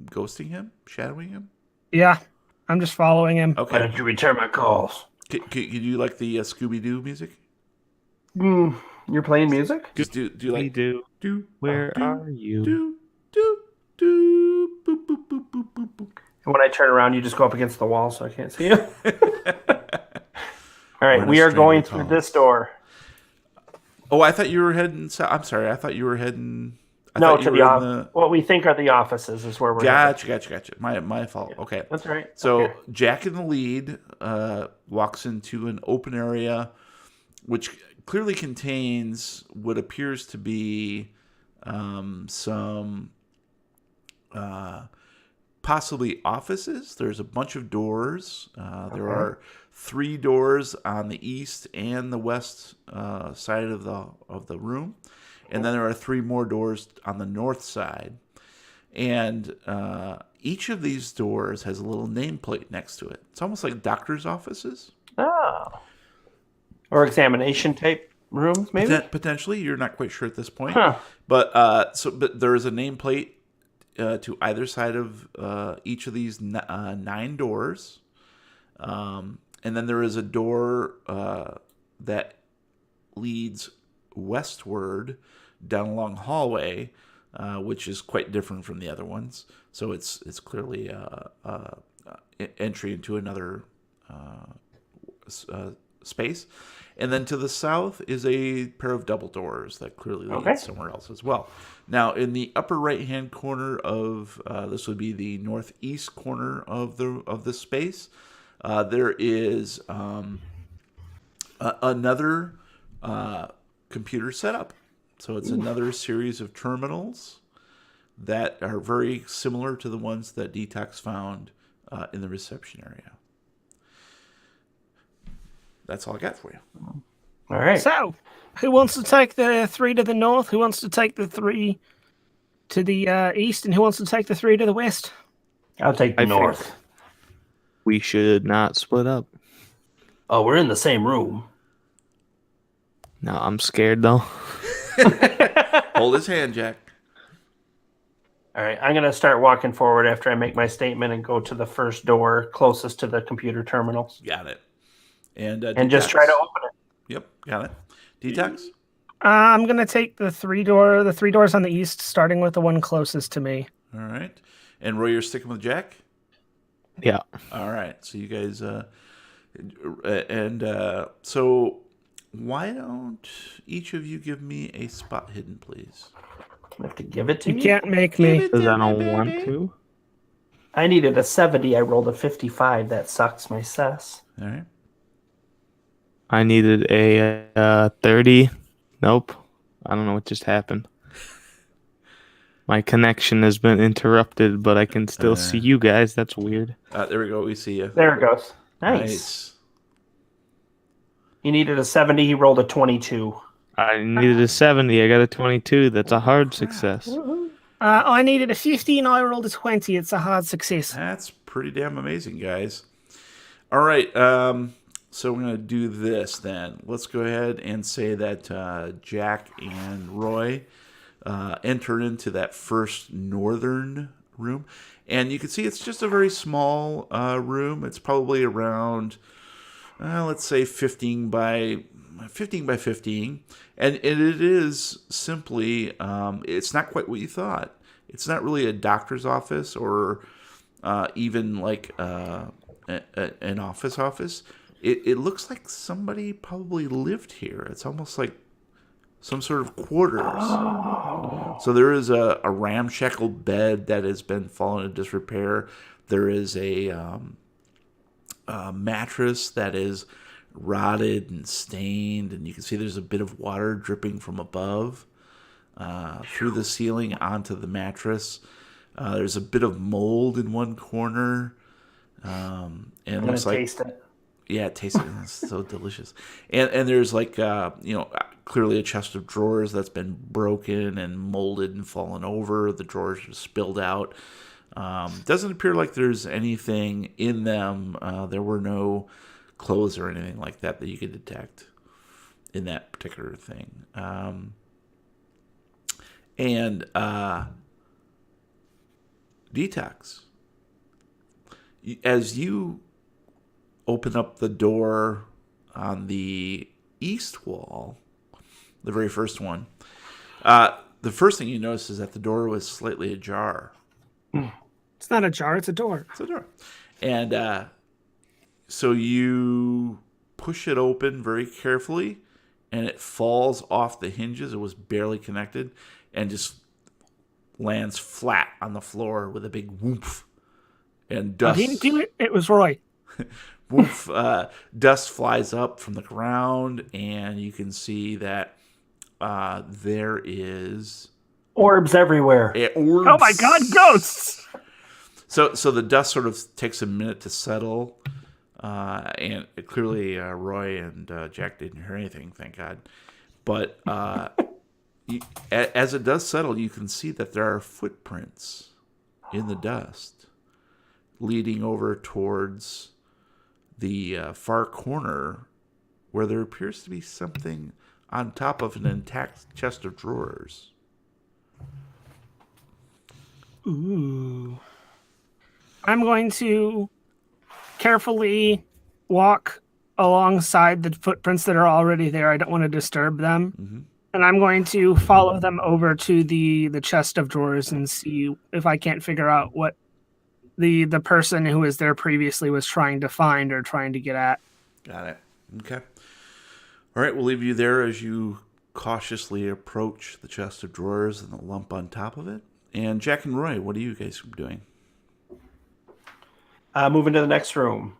ghosting him, shadowing him? Yeah, I'm just following him. Okay. Why don't you return my calls? Can you like the Scooby-Doo music? You're playing music? Just do you like... do. Where are you? Do, boop, boop, boop, boop, boop, boop. And when I turn around, you just go up against the wall so I can't see you. All right, we are going through this door. Oh, I thought you were heading... I'm sorry, I thought you were heading... No, to the what we think are the offices is where we're Gotcha. My fault. Okay. That's right. So Jack in the lead walks into an open area which clearly contains what appears to be some possibly offices. There's a bunch of doors. There are 3 doors on the east and the west side of the room. And then there are 3 more doors on the north side. And each of these doors has a little nameplate next to it. It's almost like doctor's offices. Oh. Or examination type rooms, maybe? Potentially. You're not quite sure at this point. Huh. But there is a nameplate to either side of each of these 9 doors. And then there is a door that leads westward down a long hallway, which is quite different from the other ones. So it's clearly entry into another space. And then to the south is a pair of double doors that clearly lead somewhere else as well. Now, in the upper right-hand corner of this would be the northeast corner of the space. There is another computer setup. So it's another series of terminals that are very similar to the ones that Detox found in the reception area. That's all I got for you. All right. So, who wants to take the 3 to the north? Who wants to take the 3 to the east? And who wants to take the 3 to the west? I'll take the north. We should not split up. Oh, we're in the same room. No, I'm scared though. Hold his hand, Jack. All right, I'm going to start walking forward after I make my statement and go to the first door closest to the computer terminals. Got it. And just try to open it. Yep, got it. Detox? I'm going to take the 3 doors on the east, starting with the one closest to me. All right. And Roy, you're sticking with Jack? Yeah. All right. So you guys, so why don't each of you give me a spot hidden, please? I have to give it to you? You can't make me. Because I don't want to. I needed a 70. I rolled a 55. That sucks my cess. All right. I needed a 30. Nope. I don't know what just happened. My connection has been interrupted, but I can still see you guys. That's weird. There we go. We see you. There it goes. Nice. He needed a 70. He rolled a 22. I needed a 70. I got a 22. That's a hard success. I needed a 50 and I rolled a 20. It's a hard success. That's pretty damn amazing, guys. All right. So we're going to do this then. Let's go ahead and say that Jack and Roy enter into that first northern room. And you can see it's just a very small room. It's probably around, let's say, 15 by 15. And it is simply, it's not quite what you thought. It's not really a doctor's office or even like an office. It looks like somebody probably lived here. It's almost like some sort of quarters. Oh. So there is a ramshackle bed that has been fallen into disrepair. There is a mattress that is rotted and stained, and you can see there's a bit of water dripping from above through the ceiling onto the mattress. There's a bit of mold in one corner, and it looks like taste it. Yeah, it tastes it's so delicious. And there's like clearly a chest of drawers that's been broken and molded and fallen over. The drawers are spilled out. Doesn't appear like there's anything in them. There were no clothes or anything like that you could detect in that particular thing. And Detox, as you open up the door on the east wall, the very first one, the first thing you notice is that the door was slightly ajar. It's not a jar, it's a door. It's a door. And so you push it open very carefully, and it falls off the hinges. It was barely connected, and just lands flat on the floor with a big whoomph. And dust. He didn't do it. It was Roy. Woof, dust flies up from the ground, and you can see that there is orbs everywhere. Orbs. Oh my God, ghosts! So the dust sort of takes a minute to settle, and clearly Roy and Jack didn't hear anything, thank God. But as it does settle, you can see that there are footprints in the dust leading over towards the far corner where there appears to be something on top of an intact chest of drawers. Ooh. I'm going to carefully walk alongside the footprints that are already there. I don't want to disturb them. Mm-hmm. And I'm going to follow them over to the chest of drawers and see if I can't figure out what the person who was there previously was trying to find or trying to get at. Got it. Okay. All right, we'll leave you there as you cautiously approach the chest of drawers and the lump on top of it. And Jack and Roy, what are you guys doing? Moving to the next room.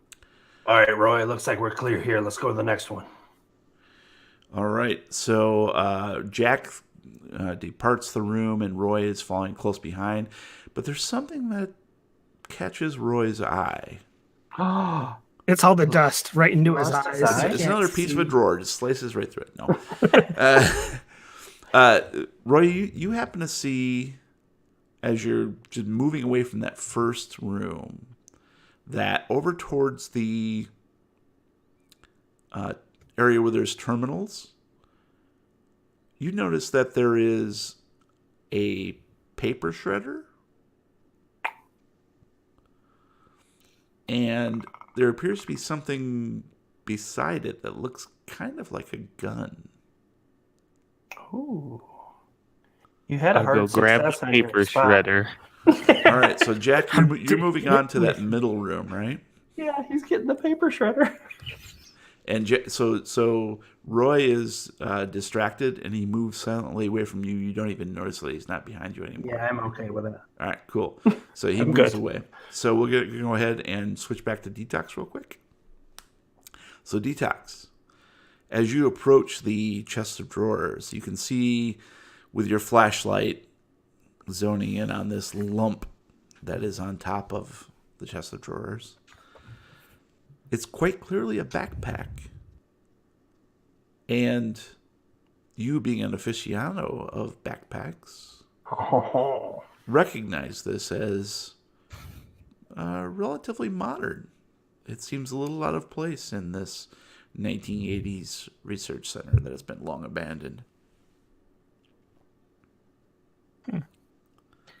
All right, Roy, it looks like we're clear here. Let's go to the next one. All right, so Jack departs the room, and Roy is following close behind. But there's something that catches Roy's eye. It's all the dust right into his eyes. It's another piece of a drawer. Just slices right through it. No. Roy, you happen to see, as you're just moving away from that first room, that over towards the area where there's terminals, you notice that there is a paper shredder, and there appears to be something beside it that looks kind of like a gun. Ooh. You had a hard go grab the paper shredder. All right, so Jack, you're moving on to that middle room, right? Yeah, he's getting the paper shredder. And so Roy is distracted, and he moves silently away from you. You don't even notice that he's not behind you anymore. Yeah, I'm okay with it. All right, cool. So he moves away. So we'll go ahead and switch back to Detox real quick. So Detox, as you approach the chest of drawers, you can see with your flashlight zoning in on this lump that is on top of the chest of drawers. It's quite clearly a backpack. And you, being an aficionado of backpacks, recognize this as relatively modern. It seems a little out of place in this 1980s research center that has been long abandoned.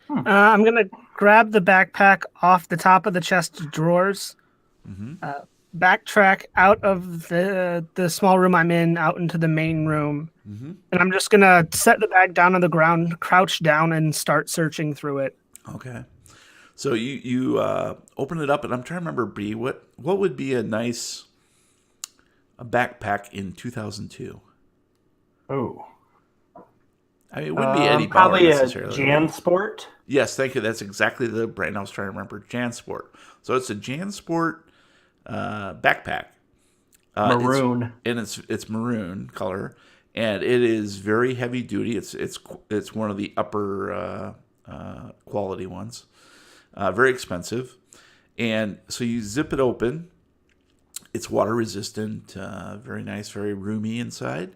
I'm going to grab the backpack off the top of the chest of drawers, backtrack out of the small room I'm in, out into the main room, and I'm just going to set the bag down on the ground, crouch down, and start searching through it. Okay. So you open it up, and I'm trying to remember, Bree, what would be a backpack in 2002? Oh. I mean, it wouldn't be Eddie Bauer probably necessarily. A JanSport. Yes, thank you. That's exactly the brand I was trying to remember. JanSport. So it's a JanSport backpack. Maroon. It's maroon color, and it is very heavy duty. It's one of the upper quality ones. Very expensive, and so you zip it open. It's water resistant. Very nice, very roomy inside.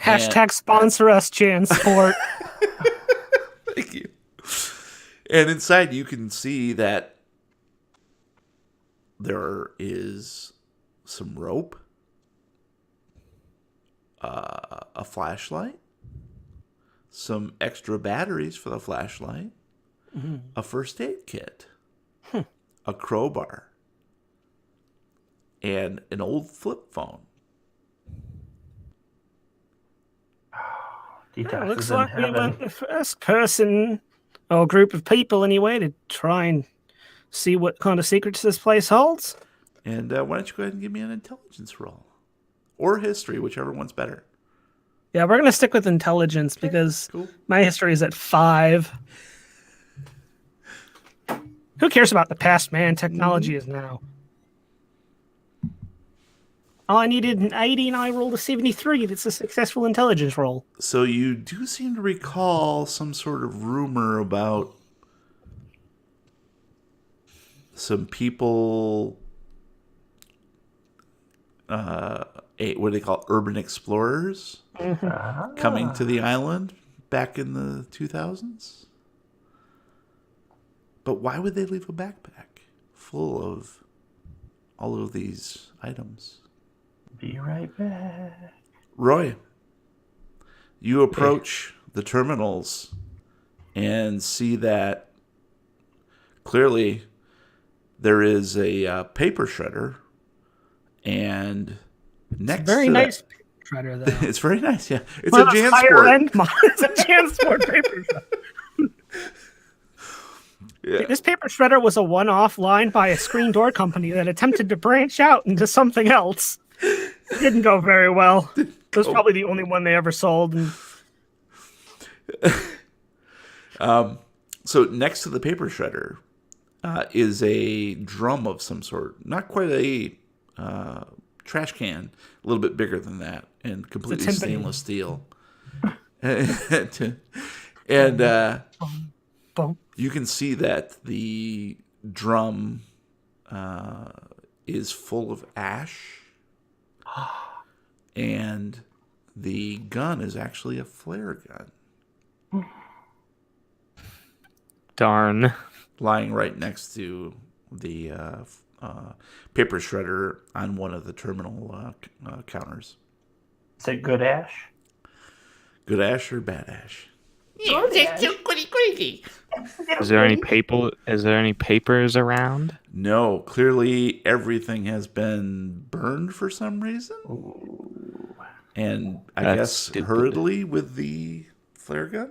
Hashtag sponsor us, JanSport. Thank you. And inside you can see that there is some rope, a flashlight, some extra batteries for the flashlight, a first aid kit, a crowbar, and an old flip phone. Looks like we went the first person or group of people anyway to try and see what kind of secrets this place holds. And why don't you go ahead and give me an intelligence roll? Or history, whichever one's better. Yeah, we're going to stick with intelligence because my history is at 5. Who cares about the past, man? Technology is now. Oh, I needed an 80 and I rolled a 73. That's a successful intelligence roll. So you do seem to recall some sort of rumor about some people, what do they call it? Urban explorers coming to the island back in the 2000s. But why would they leave a backpack full of all of these items? Be right back. Roy, you approach the terminals and see that clearly there is a paper shredder, and next it's very to nice that, paper shredder, though. It's very nice, yeah. It's a JanSport. It's a JanSport paper shredder. Yeah. This paper shredder was a one-off line by a screen door company that attempted to branch out into something else. It didn't go very well. It was probably the only one they ever sold. So next to the paper shredder is a drum of some sort. Not quite a trash can. A little bit bigger than that. And completely stainless steel. And you can see that the drum is full of ash, and the gun is actually a flare gun. Darn. Lying right next to the paper shredder on one of the terminal counters. Is it good ash? Good ash or bad ash? Is there any paper? Is there any papers around? No. Clearly, everything has been burned for some reason. Ooh. And I guess hurriedly with the flare gun.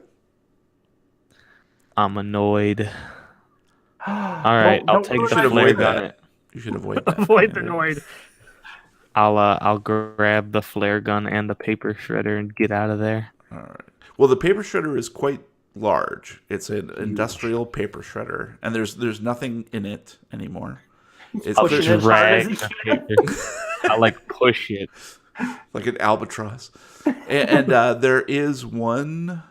I'm annoyed. All right, I'll take the flare gun. You should avoid that. Avoid the noid. I'll grab the flare gun and the paper shredder and get out of there. All right. Well, the paper shredder is quite large. It's an industrial paper shredder, and there's nothing in it anymore. It's drag paper. I push it like an albatross, and there is one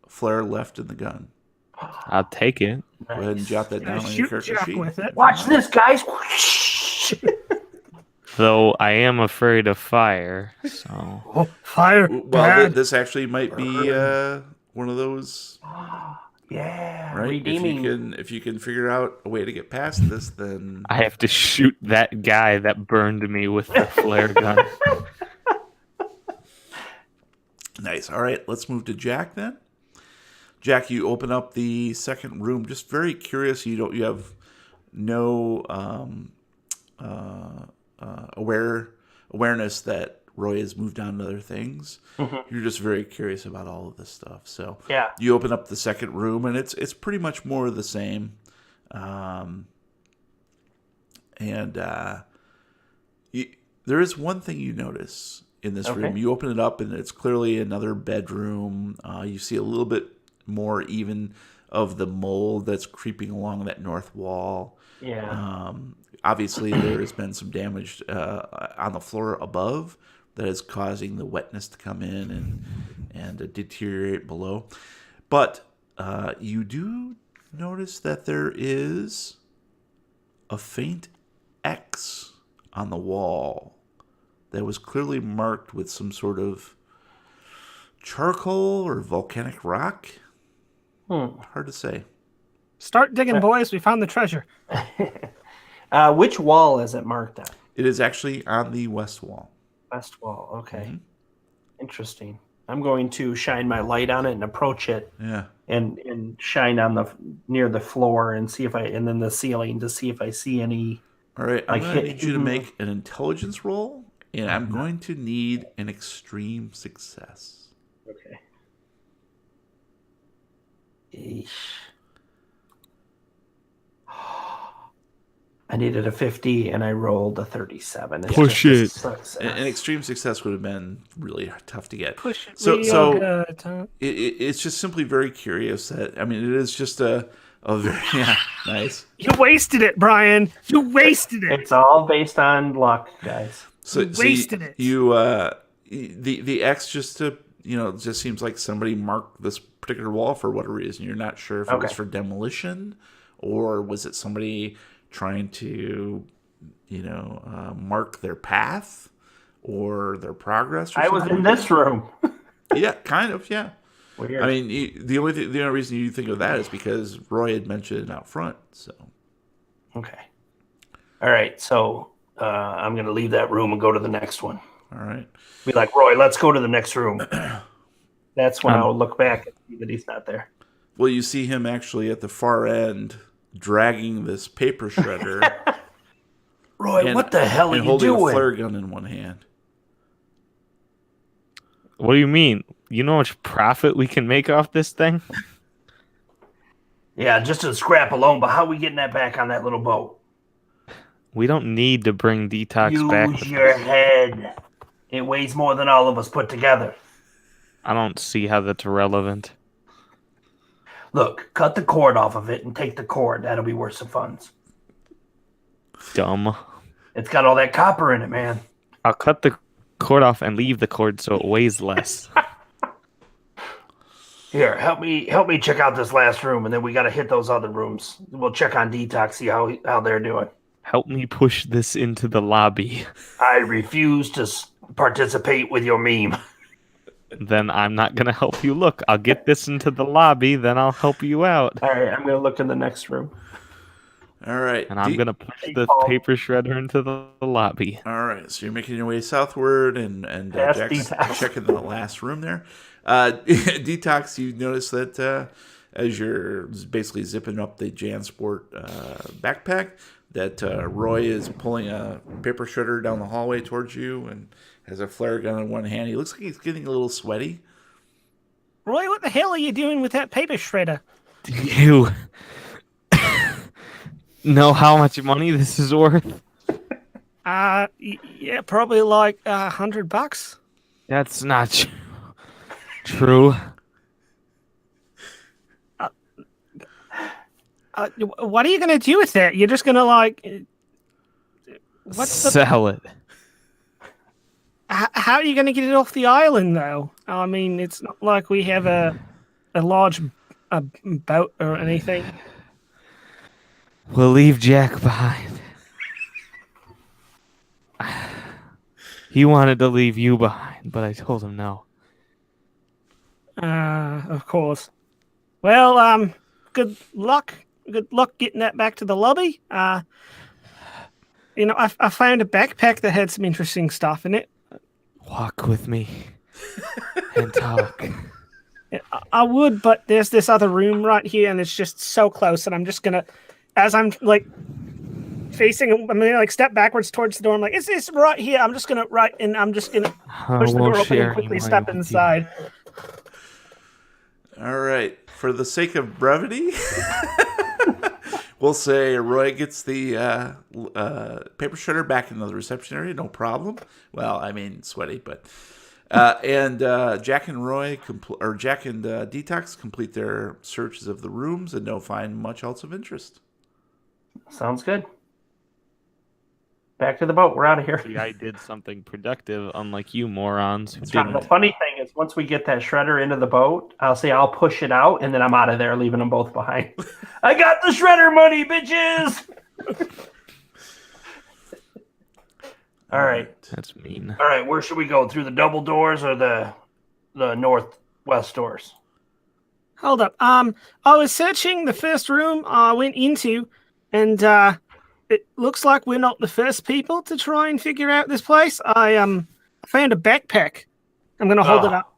flare left in the gun. I'll take it. Go ahead and jot that down on your character sheet. With it. Watch this, guys. Though I am afraid of fire, so fire. Well, this actually might be one of those. Yeah, right. Redeeming. If you can figure out a way to get past this, then I have to shoot that guy that burned me with the flare gun. Nice. All right, let's move to Jack then. Jack, you open up the second room. Just very curious. You have no awareness that Roy has moved on to other things. Mm-hmm. You're just very curious about all of this stuff. So yeah, you open up the second room, and it's pretty much more of the same. There is one thing you notice in this room. You open it up, and it's clearly another bedroom. You see a little bit more even of the mold that's creeping along that north wall. Yeah. Obviously, there has been some damage on the floor above that is causing the wetness to come in and deteriorate below. But you do notice that there is a faint X on the wall that was clearly marked with some sort of charcoal or volcanic rock. Hard to say. Start digging, boys. We found the treasure. Which wall is it marked on? It is actually on the west wall. West wall. Okay. Mm-hmm. Interesting. I'm going to shine my light on it and approach it. Yeah. And shine on near the floor and see and then the ceiling to see if I see any. All right. I'm going to need you to make an intelligence roll, and I'm going to need an extreme success. Okay. Eesh. I needed a 50 and I rolled a 37. Push it. An extreme success would have been really tough to get. Push it. So it's just simply very curious that, I mean, it is just a very, yeah, nice. You wasted it, Brian. You wasted it. It's all based on luck, guys. You wasted it. The X just seems like somebody marked this particular wall for whatever reason. You're not sure if it was for demolition or was it somebody trying to, mark their path or their progress. Or I was in this room. Yeah, kind of. Yeah. Weird. I mean, the only reason you think of that is because Roy had mentioned it out front. So. Okay. All right. So I'm going to leave that room and go to the next one. All right. Be like, Roy, let's go to the next room. That's when I'll look back and see that he's not there. Well, you see him actually at the far end dragging this paper shredder. Roy, what the hell are you doing? And holding a flare gun in one hand. What do you mean? You know how much profit we can make off this thing? Yeah, just a scrap alone, but how are we getting that back on that little boat? We don't need to bring Detox back. Use your head. It weighs more than all of us put together. I don't see how that's relevant. Look, cut the cord off of it and take the cord. That'll be worth some funds. Dumb. It's got all that copper in it, man. I'll cut the cord off and leave the cord so it weighs less. Here, help me check out this last room, and then we got to hit those other rooms. We'll check on Detox, see how they're doing. Help me push this into the lobby. I refuse to participate with your meme. Then I'm not going to help you look. I'll get this into the lobby, then I'll help you out. All right, I'm going to look in the next room. All right. And I'm going to push the paper shredder into the lobby. All right, so you're making your way southward, and Jack's checking the last room there. Detox, you notice that as you're basically zipping up the JanSport backpack, that Roy is pulling a paper shredder down the hallway towards you and has a flare gun in one hand. He looks like he's getting a little sweaty. Roy, what the hell are you doing with that paper shredder? Do you know how much money this is worth? Yeah, probably like $100. That's not true. What are you gonna do with it? You're just gonna sell it? How are you gonna get it off the island, though? I mean, it's not like we have a large boat or anything. We'll leave Jack behind. He wanted to leave you behind, but I told him no. Of course. Well, good luck. Good luck getting that back to the lobby. I found a backpack that had some interesting stuff in it. Walk with me and talk. I would, but there's this other room right here, and it's just so close, and I'm just gonna, as I'm facing, I'm gonna step backwards towards the door. I'm like, is this right here? I'm just gonna push the door open and quickly step inside. All right. For the sake of brevity, we'll say Roy gets the paper shredder back into the reception area, no problem. Well, I mean, sweaty, but and Jack and Detox complete their searches of the rooms and don't find much else of interest. Sounds good. Back to the boat. We're out of here. See, I did something productive, unlike you morons who didn't. The funny thing is, once we get that shredder into the boat, I'll push it out, and then I'm out of there, leaving them both behind. I got the shredder money, bitches! All right. That's mean. All right, where should we go? Through the double doors or the northwest doors? Hold up. I was searching the first room I went into, and it looks like we're not the first people to try and figure out this place. I found a backpack. I'm going to hold it up.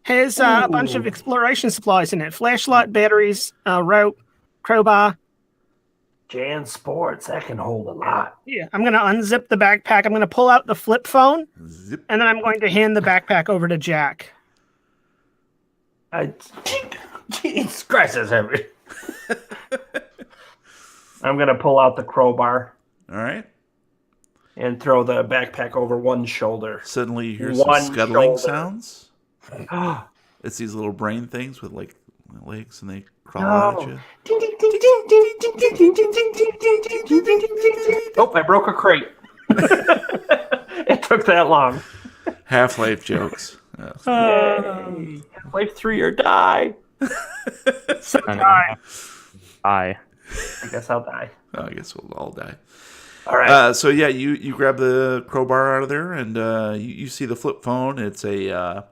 Has a bunch of exploration supplies in it. Flashlight, batteries, rope, crowbar. JanSports, that can hold a lot. Yeah, I'm going to unzip the backpack. I'm going to pull out the flip phone. Zip. And then I'm going to hand the backpack over to Jack. Jesus Christ, that's heavy. I'm going to pull out the crowbar. All right. And throw the backpack over one shoulder. Suddenly you hear some scuttling sounds. It's these little brain things with legs, and they crawl out at you. Oh, I broke a crate. It took that long. Half-Life jokes. Half-Life 3 or die. So die. I guess I'll die. Oh, I guess we'll all die. All right. So yeah, you grab the crowbar out of there, and you see the flip phone. It's I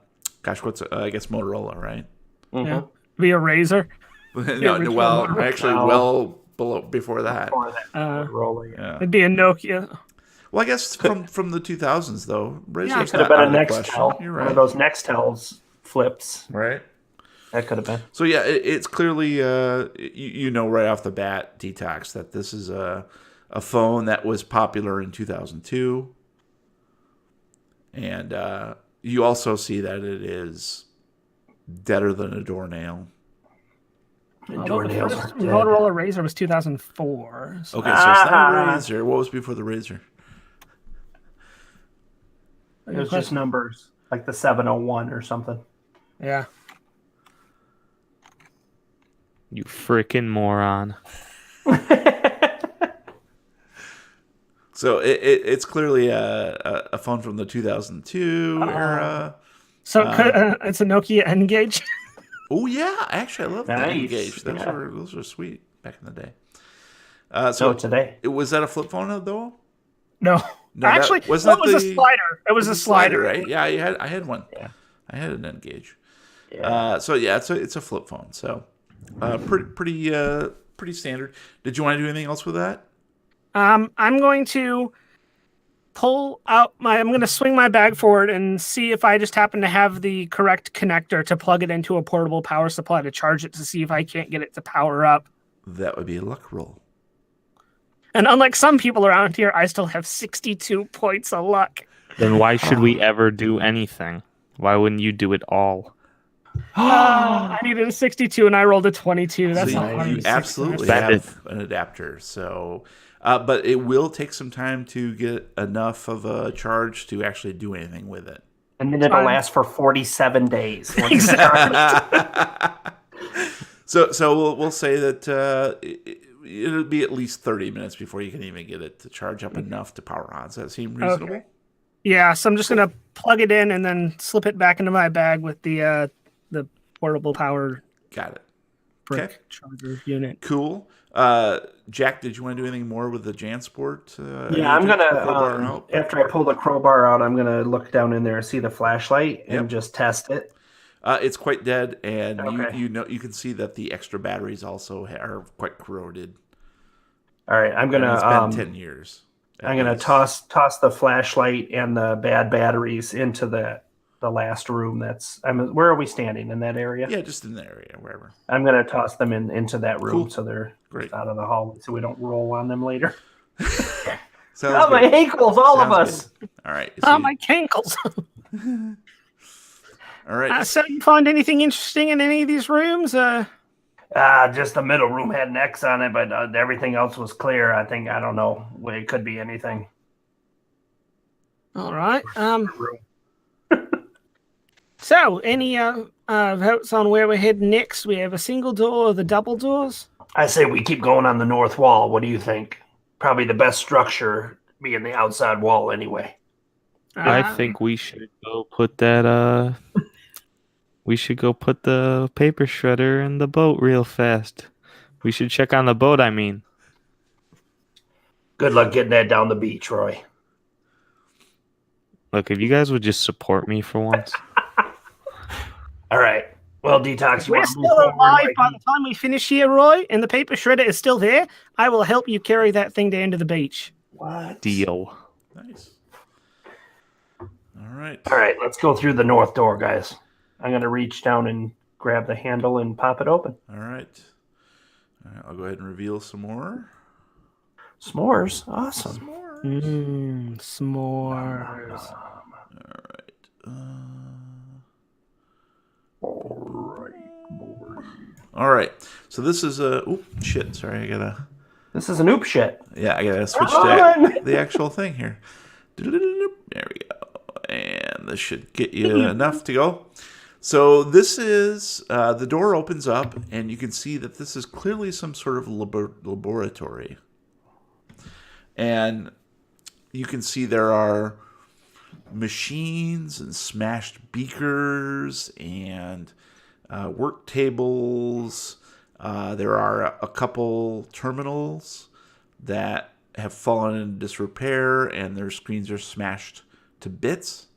guess Motorola, right? Mm-hmm. Yeah. Via Razor. well below before that. Motorola, yeah. It'd be a Nokia. Well, I guess from the 2000s though. Razor could have been a Nextel. You're right. One of those Nextels flips. Right. That could have been. So yeah, it's clearly you know right off the bat, Detox, that this is a phone that was popular in 2002, and you also see that it is deader than a doornail. Motorola Razor was 2004. So. Okay, so it's not a Razor. What was before the Razor? It was just numbers, like the 701 or something. Yeah. You freaking moron. So it's clearly a phone from the 2002 era. So it's a Nokia N-Gage. Oh yeah, actually I love the N-Gage. Those were sweet back in the day. So today was that a flip phone though? No, actually, it was a slider. It was a slider, right? Yeah, I had one. Yeah. I had an N-Gage. Yeah. So yeah, it's a flip phone. So pretty standard. Did you want to do anything else with that? I'm going to pull out I'm going to swing my bag forward and see if I just happen to have the correct connector to plug it into a portable power supply to charge it to see if I can't get it to power up. That would be a luck roll. And unlike some people around here, I still have 62 points of luck. Then why should we ever do anything? Why wouldn't you do it all? I needed a 62 and I rolled a 22. That's so you absolutely have an adapter. So, but it will take some time to get enough of a charge to actually do anything with it. And then it'll last for 47 days. So we'll say that it'll be at least 30 minutes before you can even get it to charge up enough to power on. Does that seem reasonable? Okay. Yeah, so I'm just going to plug it in and then slip it back into my bag with the portable power. Got it. Brick charger unit. Cool. Jack, did you want to do anything more with the JanSport? I'm going to, after I pull the crowbar out, I'm going to look down in there and see the flashlight and just test it. It's quite dead, and you can see that the extra batteries also are quite corroded. All right, I'm going to... It's been 10 years. I'm going to toss the flashlight and the bad batteries into the last room. Where are we standing? In that area? Yeah, just in the area, wherever. I'm going to toss them into that room so they're out of the hallway so we don't roll on them later. My ankles, all of us. Good. All right. My cankles. All right. So you find anything interesting in any of these rooms? Just the middle room had an X on it, but everything else was clear. I don't know. It could be anything. All right. So, any votes on where we're heading next? We have a single door or the double doors? I say we keep going on the north wall. What do you think? Probably the best structure being the outside wall anyway. I think we should go put that we should go put the paper shredder in the boat real fast. We should check on the boat, I mean. Good luck getting that down the beach, Roy. Look, if you guys would just support me for once. All right. Well, Detox, we're still alive by the time we finish here, Roy, and the paper shredder is still there. I will help you carry that thing down to the beach. What? Deal. Nice. All right. All right, let's go through the north door, guys. I'm going to reach down and grab the handle and pop it open. All right. I'll go ahead and reveal some more. S'mores. Awesome. S'mores. S'mores. All right. So this is a... Oh, shit. Sorry, I got to... This is an oop shit. Yeah, I got to switch to the actual thing here. There we go. And this should get you enough to go. So this is... the door opens up, and you can see that this is clearly some sort of laboratory. And you can see there are machines and smashed beakers and work tables. There are a couple terminals that have fallen into disrepair, and their screens are smashed to bits.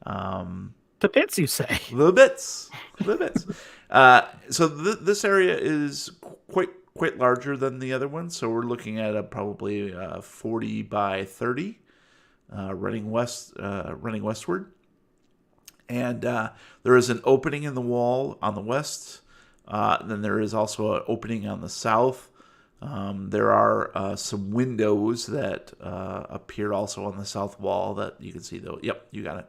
To bits, you say? The bits. So this area is quite larger than the other one. So we're looking at probably 40 by 30, running westward. And there is an opening in the wall on the west. Then there is also an opening on the south. There are some windows that appear also on the south wall that you can see, though. Yep, you got it.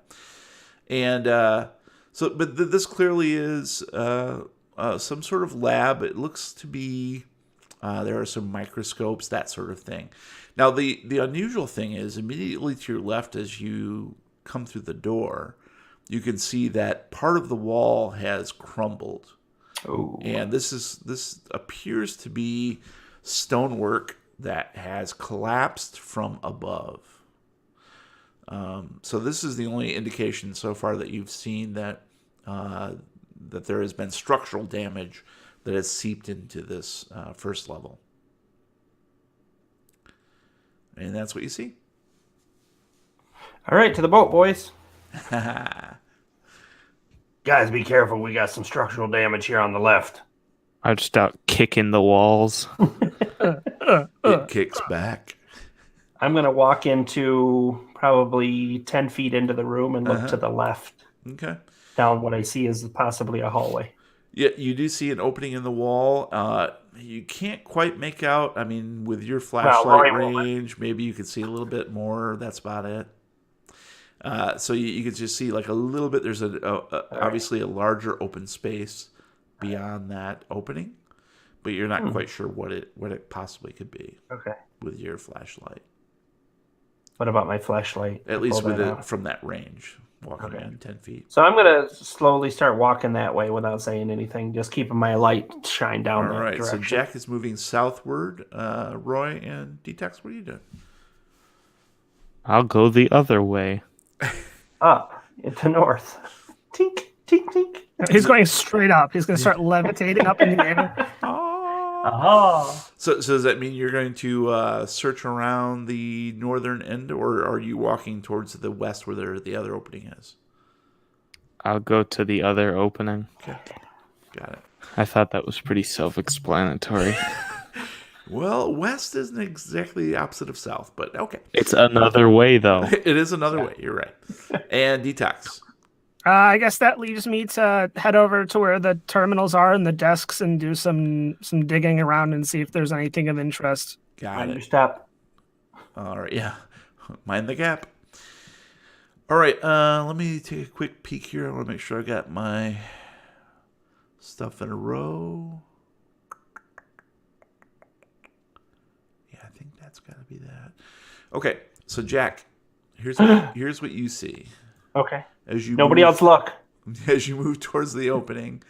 And but this clearly is some sort of lab. It looks to be there are some microscopes, that sort of thing. Now, the unusual thing is immediately to your left as you come through the door, you can see that part of the wall has crumbled. Oh. And this appears to be stonework that has collapsed from above. So this is the only indication so far that you've seen that that there has been structural damage that has seeped into this first level. And that's what you see. All right, to the boat, boys. Guys, be careful. We got some structural damage here on the left. I just start kicking the walls. It kicks back. I'm going to walk into probably 10 feet into the room and look to the left. Okay. Down what I see is possibly a hallway. Yeah, you do see an opening in the wall. You can't quite make out. I mean, with your flashlight range, maybe you could see a little bit more. That's about it. So you could just see like a little bit. There's obviously a larger open space beyond that opening, but you're not quite sure what it possibly could be. Okay. With your flashlight. What about my flashlight? At least with it from that range, walking in 10 feet. So I'm going to slowly start walking that way without saying anything, just keeping my light shine down that direction. All right, so Jack is moving southward. Roy and Detox, what are you doing? I'll go the other way. Up into north. Tink, tink, tink. He's going straight up. He's going to start levitating up in the air. Oh. So does that mean you're going to search around the northern end, or are you walking towards the west where the other opening is? I'll go to the other opening. Okay. Got it. I thought that was pretty self-explanatory. Well, west isn't exactly the opposite of south, but okay. It's another way, though. It is another way. You're right. And Detox. I guess that leaves me to head over to where the terminals are and the desks and do some digging around and see if there's anything of interest. Got it. Step. All right, yeah. Mind the gap. All right, let me take a quick peek here. I want to make sure I got my stuff in a row. Yeah, I think that's got to be that. Okay, so Jack, here's what you see. Okay. Nobody else look. As you move towards the opening.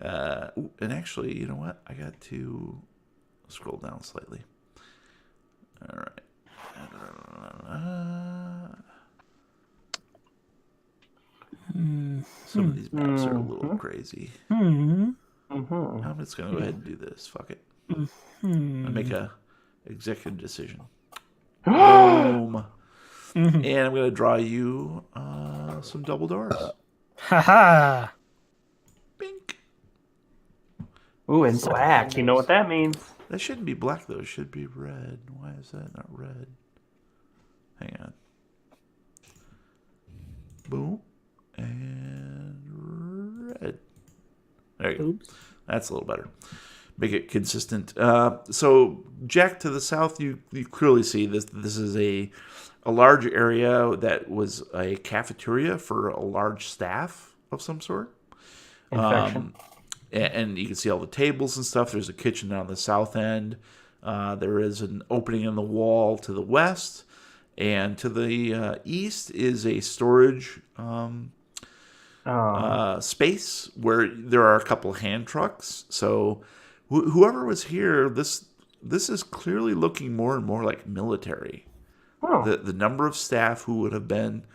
And actually, you know what? I got to scroll down slightly. All right. Some of these maps are a little crazy. I'm just going to go ahead and do this. Fuck it. I make a executive decision. Boom. And I'm going to draw you some double doors. Haha. Bink. Ooh, and black. You know what that means? That shouldn't be black, though. It should be red. Why is that not red? Hang on. Boom. And red. There you go. That's a little better. Make it consistent. So, Jack, to the south, you clearly see this. This is a large area that was a cafeteria for a large staff of some sort. And you can see all the tables and stuff. There's a kitchen on the south end. There is an opening in the wall to the west. And to the east is a storage space where there are a couple hand trucks. So whoever was here, this is clearly looking more and more like military. The number of staff who would have been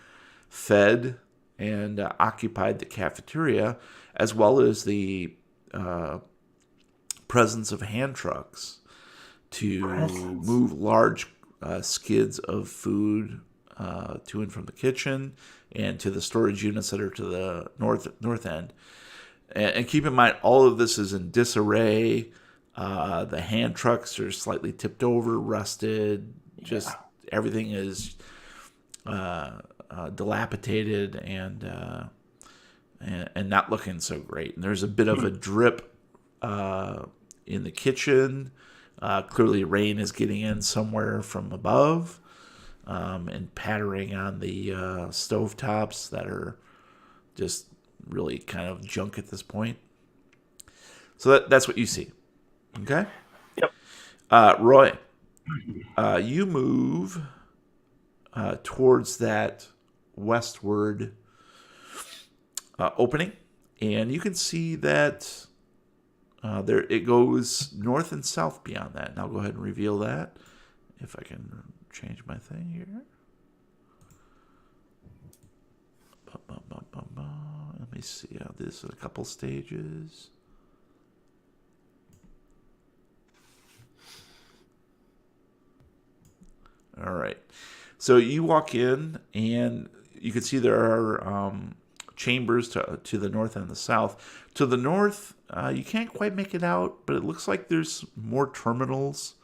fed and occupied the cafeteria, as well as the presence of hand trucks to move large skids of food to and from the kitchen and to the storage units that are to the north end. And keep in mind, all of this is in disarray. The hand trucks are slightly tipped over, rusted. Just everything is dilapidated and not looking so great. And there's a bit of a drip in the kitchen. Clearly, rain is getting in somewhere from above and pattering on the stovetops that are just really kind of junk at this point. So that's what you see. Okay? Yep. Roy, you move towards that westward opening, and you can see that There, it goes north and south beyond that. And I'll go ahead and reveal that if I can change my thing here. Let me see how this is a couple stages. All right. So you walk in, and you can see there are chambers to the north and the south. To the north, you can't quite make it out, but it looks like there's more terminals,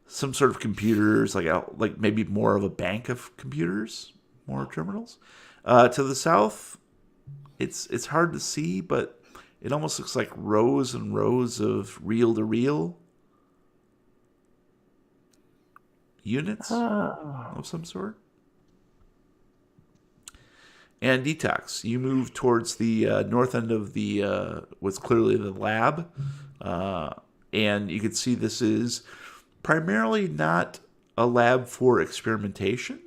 some sort of computers, like maybe more of a bank of computers, more terminals. To the south, it's hard to see, but it almost looks like rows and rows of reel-to-reel units of some sort. And detox, you move towards the north end of the what's clearly the lab, and you can see this is primarily not a lab for experimentation,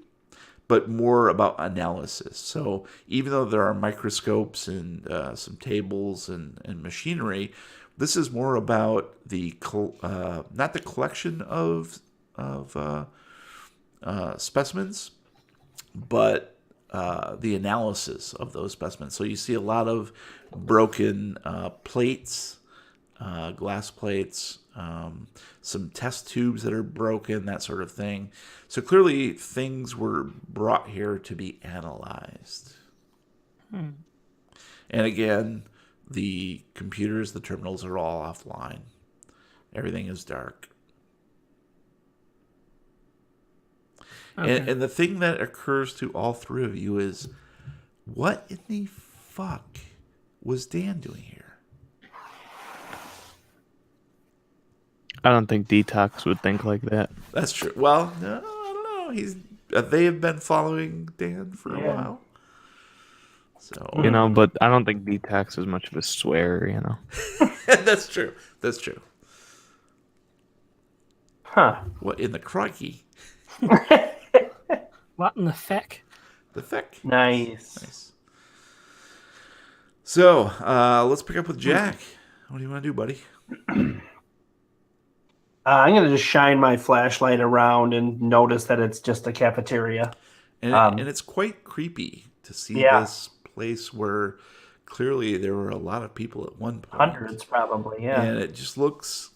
but more about analysis. So even though there are microscopes and some tables and machinery, this is more about the not the collection of specimens, but the analysis of those specimens. So you see a lot of broken plates, glass plates, some test tubes that are broken, that sort of thing. So clearly things were brought here to be analyzed. And again, the computers, the terminals are all offline. Everything is dark. Okay. And the thing that occurs to all three of you is, what in the fuck was Dan doing here? I don't think Detox would think like that. That's true. Well, no, I don't know. They have been following Dan for a while. So but I don't think Detox is much of a swearer, That's true. That's true. Huh. What in the crikey? What in the feck? The feck. Nice. So, let's pick up with Jack. What do you want to do, buddy? I'm going to just shine my flashlight around and notice that it's just a cafeteria. And it's quite creepy to see this place where clearly there were a lot of people at one point. Hundreds, probably, yeah. And it just looks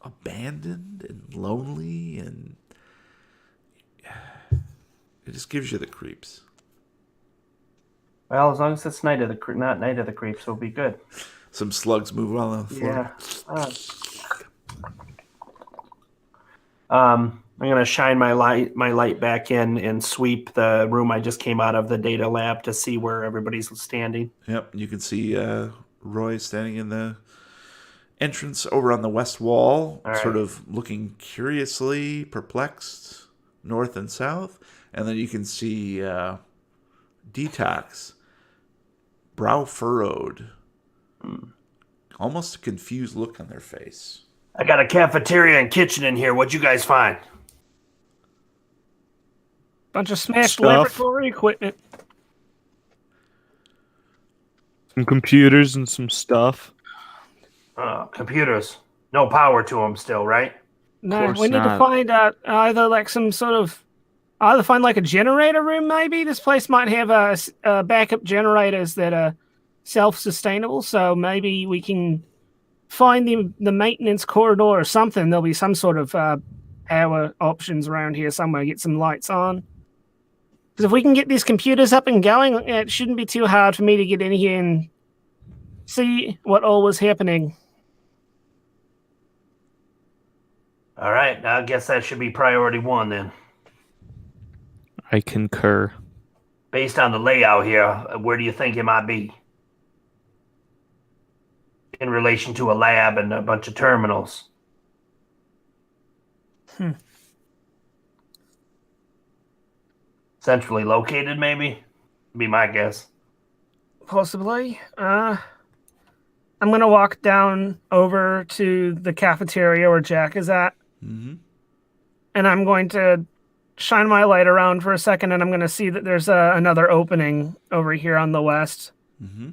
abandoned and lonely, and it just gives you the creeps. Well, as long as it's not Night of the Creeps, we'll be good. Some slugs move on the floor. Yeah. I'm gonna shine my light back in and sweep the room I just came out of, the data lab, to see where everybody's standing. Yep, you can see Roy standing in the entrance over on the west wall, sort of looking curiously perplexed north and south, and then you can see Detox, brow furrowed, almost a confused look on their face. I got a cafeteria and kitchen in here. What'd you guys find? Bunch of smashed laboratory equipment. Some computers and some stuff. Computers. No power to them still, right? No, we need to find out either find like a generator room, maybe. This place might have backup generators that are self-sustainable, so maybe we can find the maintenance corridor or something. There'll be some sort of power options around here somewhere. Get some lights on. Because if we can get these computers up and going, it shouldn't be too hard for me to get in here and see what all was happening. All right, I guess that should be priority one then. I concur. Based on the layout here, where do you think it might be? In relation to a lab and a bunch of terminals. Centrally located, maybe? Be my guess. Possibly. I'm going to walk down over to the cafeteria where Jack is at. Mm-hmm. And I'm going to shine my light around for a second, and I'm going to see that there's another opening over here on the west. Mm-hmm.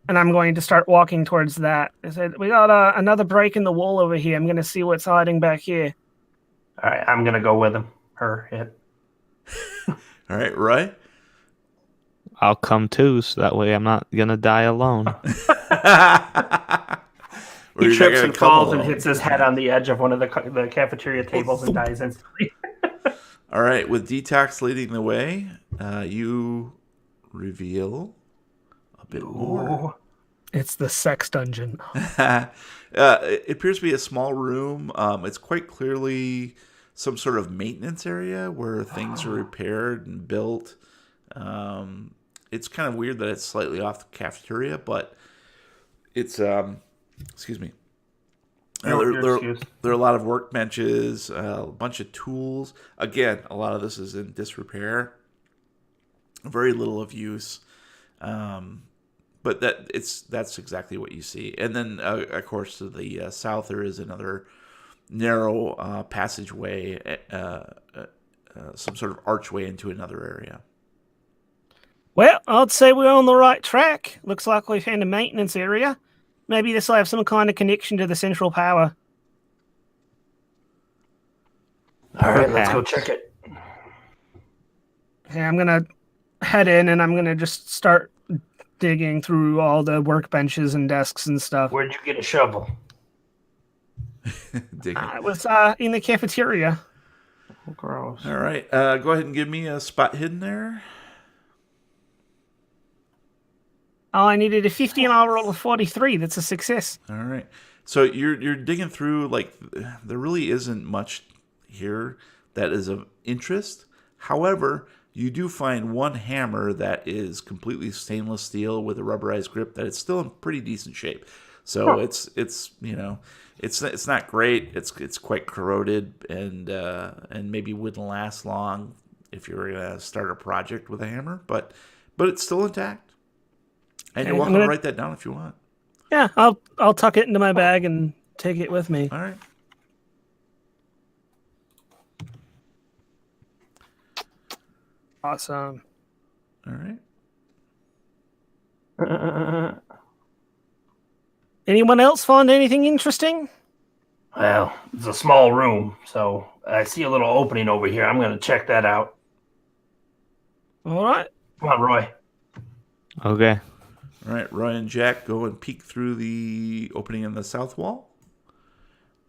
And I'm going to start walking towards that. I said, we got another break in the wall over here. I'm going to see what's hiding back here. All right, I'm going to go with him. It. All right, Roy? I'll come too, so that way I'm not going to die alone. He trips and falls and hits his head on the edge of one of the cafeteria tables and dies instantly. All right, with Detox leading the way, you reveal a bit more. It's the sex dungeon. It appears to be a small room. It's quite clearly some sort of maintenance area where things are repaired and built. It's kind of weird that it's slightly off the cafeteria, but it's excuse me. There are a lot of workbenches, a bunch of tools. Again, a lot of this is in disrepair. Very little of use. But that's exactly what you see. And then, of course, to the south, there is another narrow passageway, some sort of archway into another area. Well, I'd say we're on the right track. Looks like we found a maintenance area. Maybe this will have some kind of connection to the central power. All right, let's go check it. Yeah, I'm going to head in and I'm going to just start digging through all the workbenches and desks and stuff. Where'd you get a shovel? It was in the cafeteria. Gross. All right, go ahead and give me a spot hidden there. Oh, I needed a 50 and I'll roll a 43. That's a success. All right. So you're digging through, like, there really isn't much here that is of interest. However, you do find one hammer that is completely stainless steel with a rubberized grip that is still in pretty decent shape. So it's it's not great. It's quite corroded and maybe wouldn't last long if you were gonna start a project with a hammer, but it's still intact. And you're welcome to write that down if you want. Yeah, I'll tuck it into my bag and take it with me. All right. Awesome. All right. Anyone else find anything interesting? Well, it's a small room, so I see a little opening over here. I'm going to check that out. All right. Come on, Roy. Okay. All right, Roy and Jack go and peek through the opening in the south wall.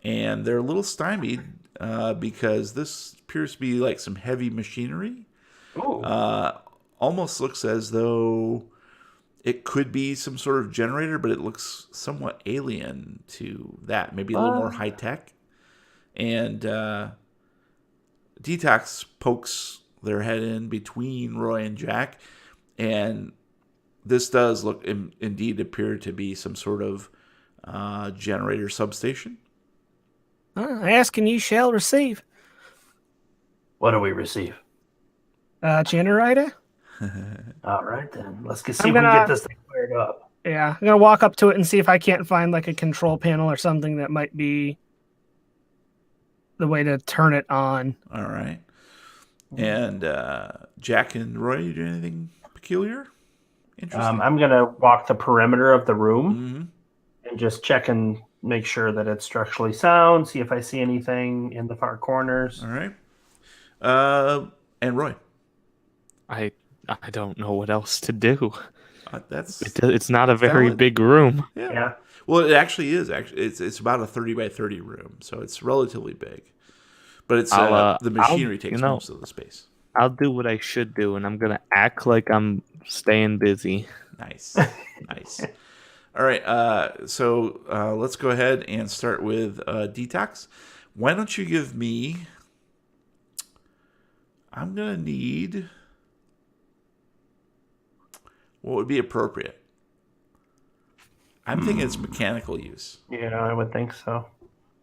And they're a little stymied because this appears to be like some heavy machinery. Almost looks as though it could be some sort of generator, but it looks somewhat alien to that. Maybe a little more high tech. And Detox pokes their head in between Roy and Jack, and this does look indeed appear to be some sort of generator substation. Ask and you shall receive. What do we receive? Generator. All right, then. Let's see if we can get this thing cleared up. Yeah, I'm going to walk up to it and see if I can't find like a control panel or something that might be the way to turn it on. All right. And Jack and Roy, you do anything peculiar? Interesting. I'm going to walk the perimeter of the room and just check and make sure that it's structurally sound, see if I see anything in the far corners. All right. And Roy? I don't know what else to do. It's not a very big room. Yeah. Well, it actually is. It's about a 30 by 30 room, so it's relatively big. But it's the machinery takes most of the space. I'll do what I should do, and I'm gonna act like I'm staying busy. Nice. All right. So let's go ahead and start with Detox. Why don't you give me? I'm gonna need. What would be appropriate? I'm thinking it's mechanical use. Yeah, I would think so.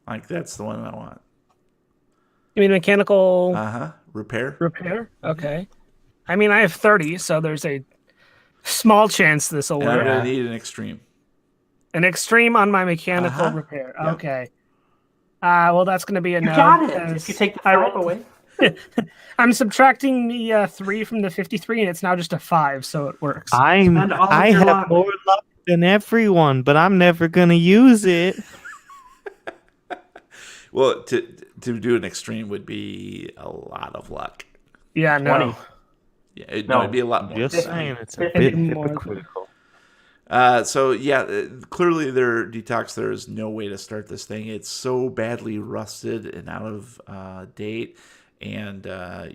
Like, that's the one I want. You mean mechanical? Repair? Repair? Okay. I mean, I have 30, so there's a small chance this will work. I'm going to need an extreme. An extreme on my mechanical repair. Yep. Okay. Well, that's going to be a no. You got it. If you take the 5 away. I'm subtracting the 3 from the 53, and it's now just a 5, so it works. I have more luck than everyone, but I'm never gonna use it. Well, to do an extreme would be a lot of luck. Yeah, 20. No. Yeah, it'd be a lot more. Just saying, it's a bit hypocritical. So yeah, clearly detox. There is no way to start this thing. It's so badly rusted and out of date, and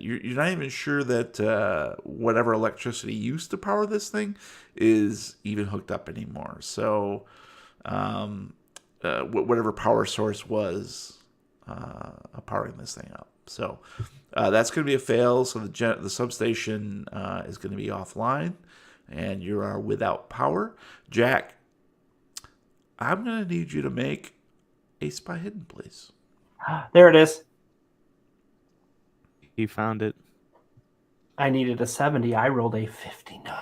you're not even sure that whatever electricity used to power this thing is even hooked up anymore. So whatever power source was powering this thing up. So that's going to be a fail. So the substation is going to be offline, and you are without power. Jack, I'm going to need you to make a spy hidden, please. There it is. He found it. I needed a 70. I rolled a 59.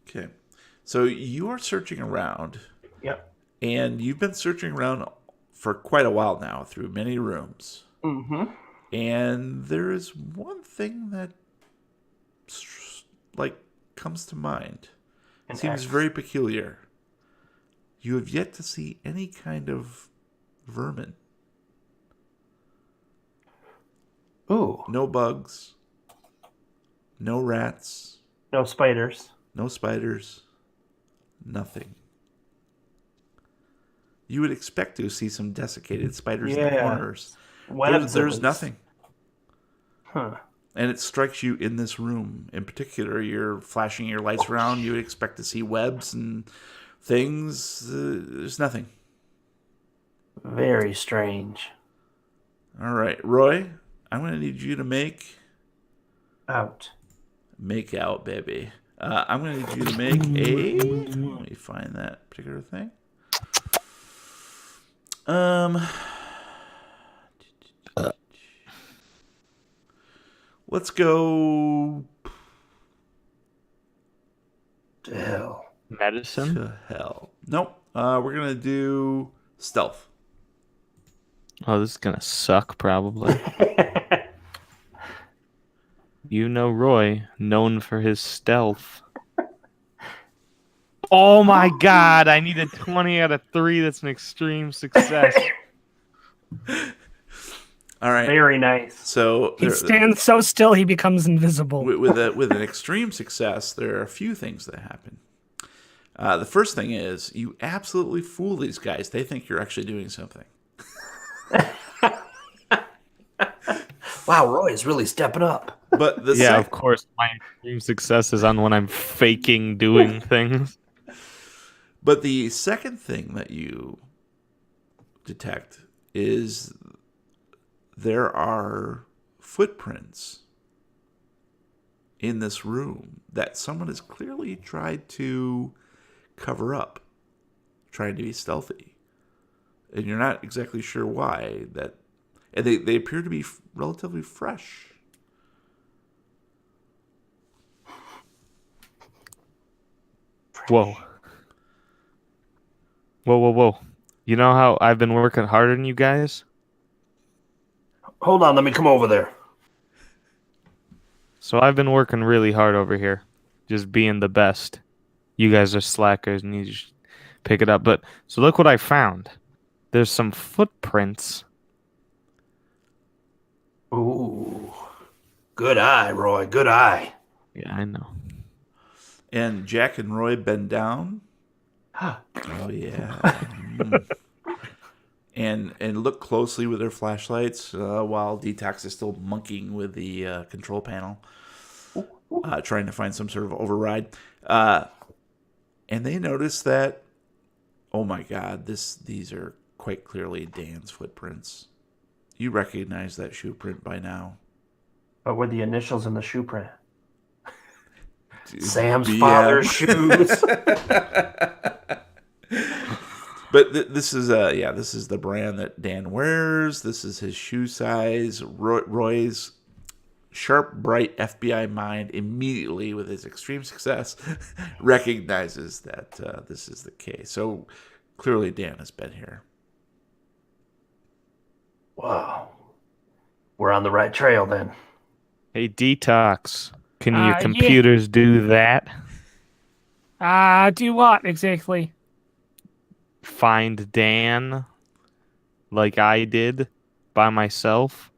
Okay. So you are searching around. Yep. And you've been searching around for quite a while now through many rooms. Mm-hmm. And there is one thing that comes to mind. It seems very peculiar. You have yet to see any kind of vermin. Ooh. No bugs. No rats. No spiders. No spiders. Nothing. You would expect to see some desiccated spiders in the corners. There's nothing. Huh. And it strikes you in this room. In particular, you're flashing your lights around. You would expect to see webs and things. There's nothing. Very strange. All right. Roy, I'm going to need you to make out. Make out, baby. I'm going to need you to make a... Let me find that particular thing. Let's go to hell. Medicine? To hell. Nope. We're going to do stealth. Oh, this is going to suck, probably. You know Roy, known for his stealth. Oh my god, I need a 20 out of 3. That's an extreme success. All right. Very nice. So he stands so still he becomes invisible. With an extreme success, there are a few things that happen. The first thing is you absolutely fool these guys. They think you're actually doing something. Wow, Roy is really stepping up. But of course, my extreme success is on when I'm faking doing things. But the second thing that you detect is there are footprints in this room that someone has clearly tried to cover up, trying to be stealthy. And you're not exactly sure why. And they appear to be relatively fresh. Whoa. Whoa. You know how I've been working harder than you guys? Hold on, let me come over there. So I've been working really hard over here, just being the best. You guys are slackers and you just pick it up. But so look what I found. There's some footprints. Ooh. Good eye, Roy. Good eye. Yeah, I know. And Jack and Roy bend down. Oh, yeah. And look closely with their flashlights while Detox is still monkeying with the control panel, trying to find some sort of override. And they notice that, oh my God, these are quite clearly Dan's footprints. You recognize that shoe print by now. What were the initials in the shoe print? Sam's father's shoes. But this is the brand that Dan wears. This is his shoe size. Roy's sharp, bright FBI mind immediately, with his extreme success, recognizes that this is the case. So clearly Dan has been here. Wow. We're on the right trail then. Hey, Detox. Can your computers do that? Do what exactly? Find Dan like I did by myself.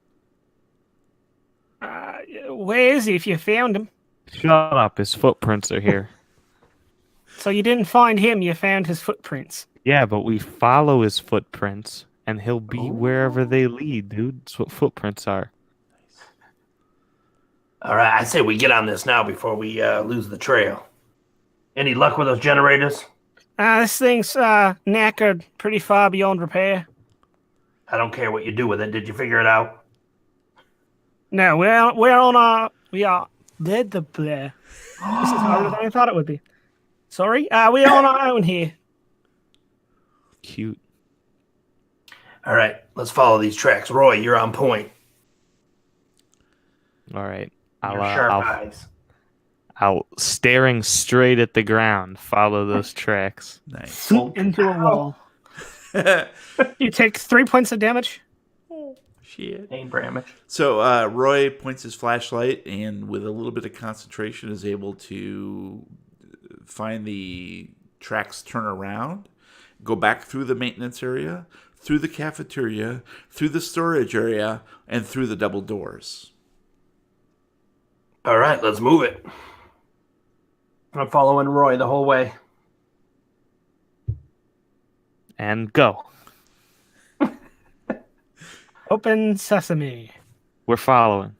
Where is he if you found him? Shut up, his footprints are here. So you didn't find him, you found his footprints. Yeah, but we follow his footprints, and he'll be wherever they lead, dude. That's what footprints are. All right, I say we get on this now before we lose the trail. Any luck with those generators? This thing's knackered pretty far beyond repair. I don't care what you do with it. Did you figure it out? No, we are dead the player. This is harder than I thought it would be. Sorry, we are on our own here. Cute. All right, let's follow these tracks. Roy, you're on point. All right. I'll staring straight at the ground, follow those tracks. Nice. Into a wall. You take 3 points of damage. Shit. Aim damage. So Roy points his flashlight and with a little bit of concentration is able to find the tracks turn around, go back through the maintenance area, through the cafeteria, through the storage area, and through the double doors. All right, let's move it. I'm following Roy the whole way. And go. Open sesame. We're following.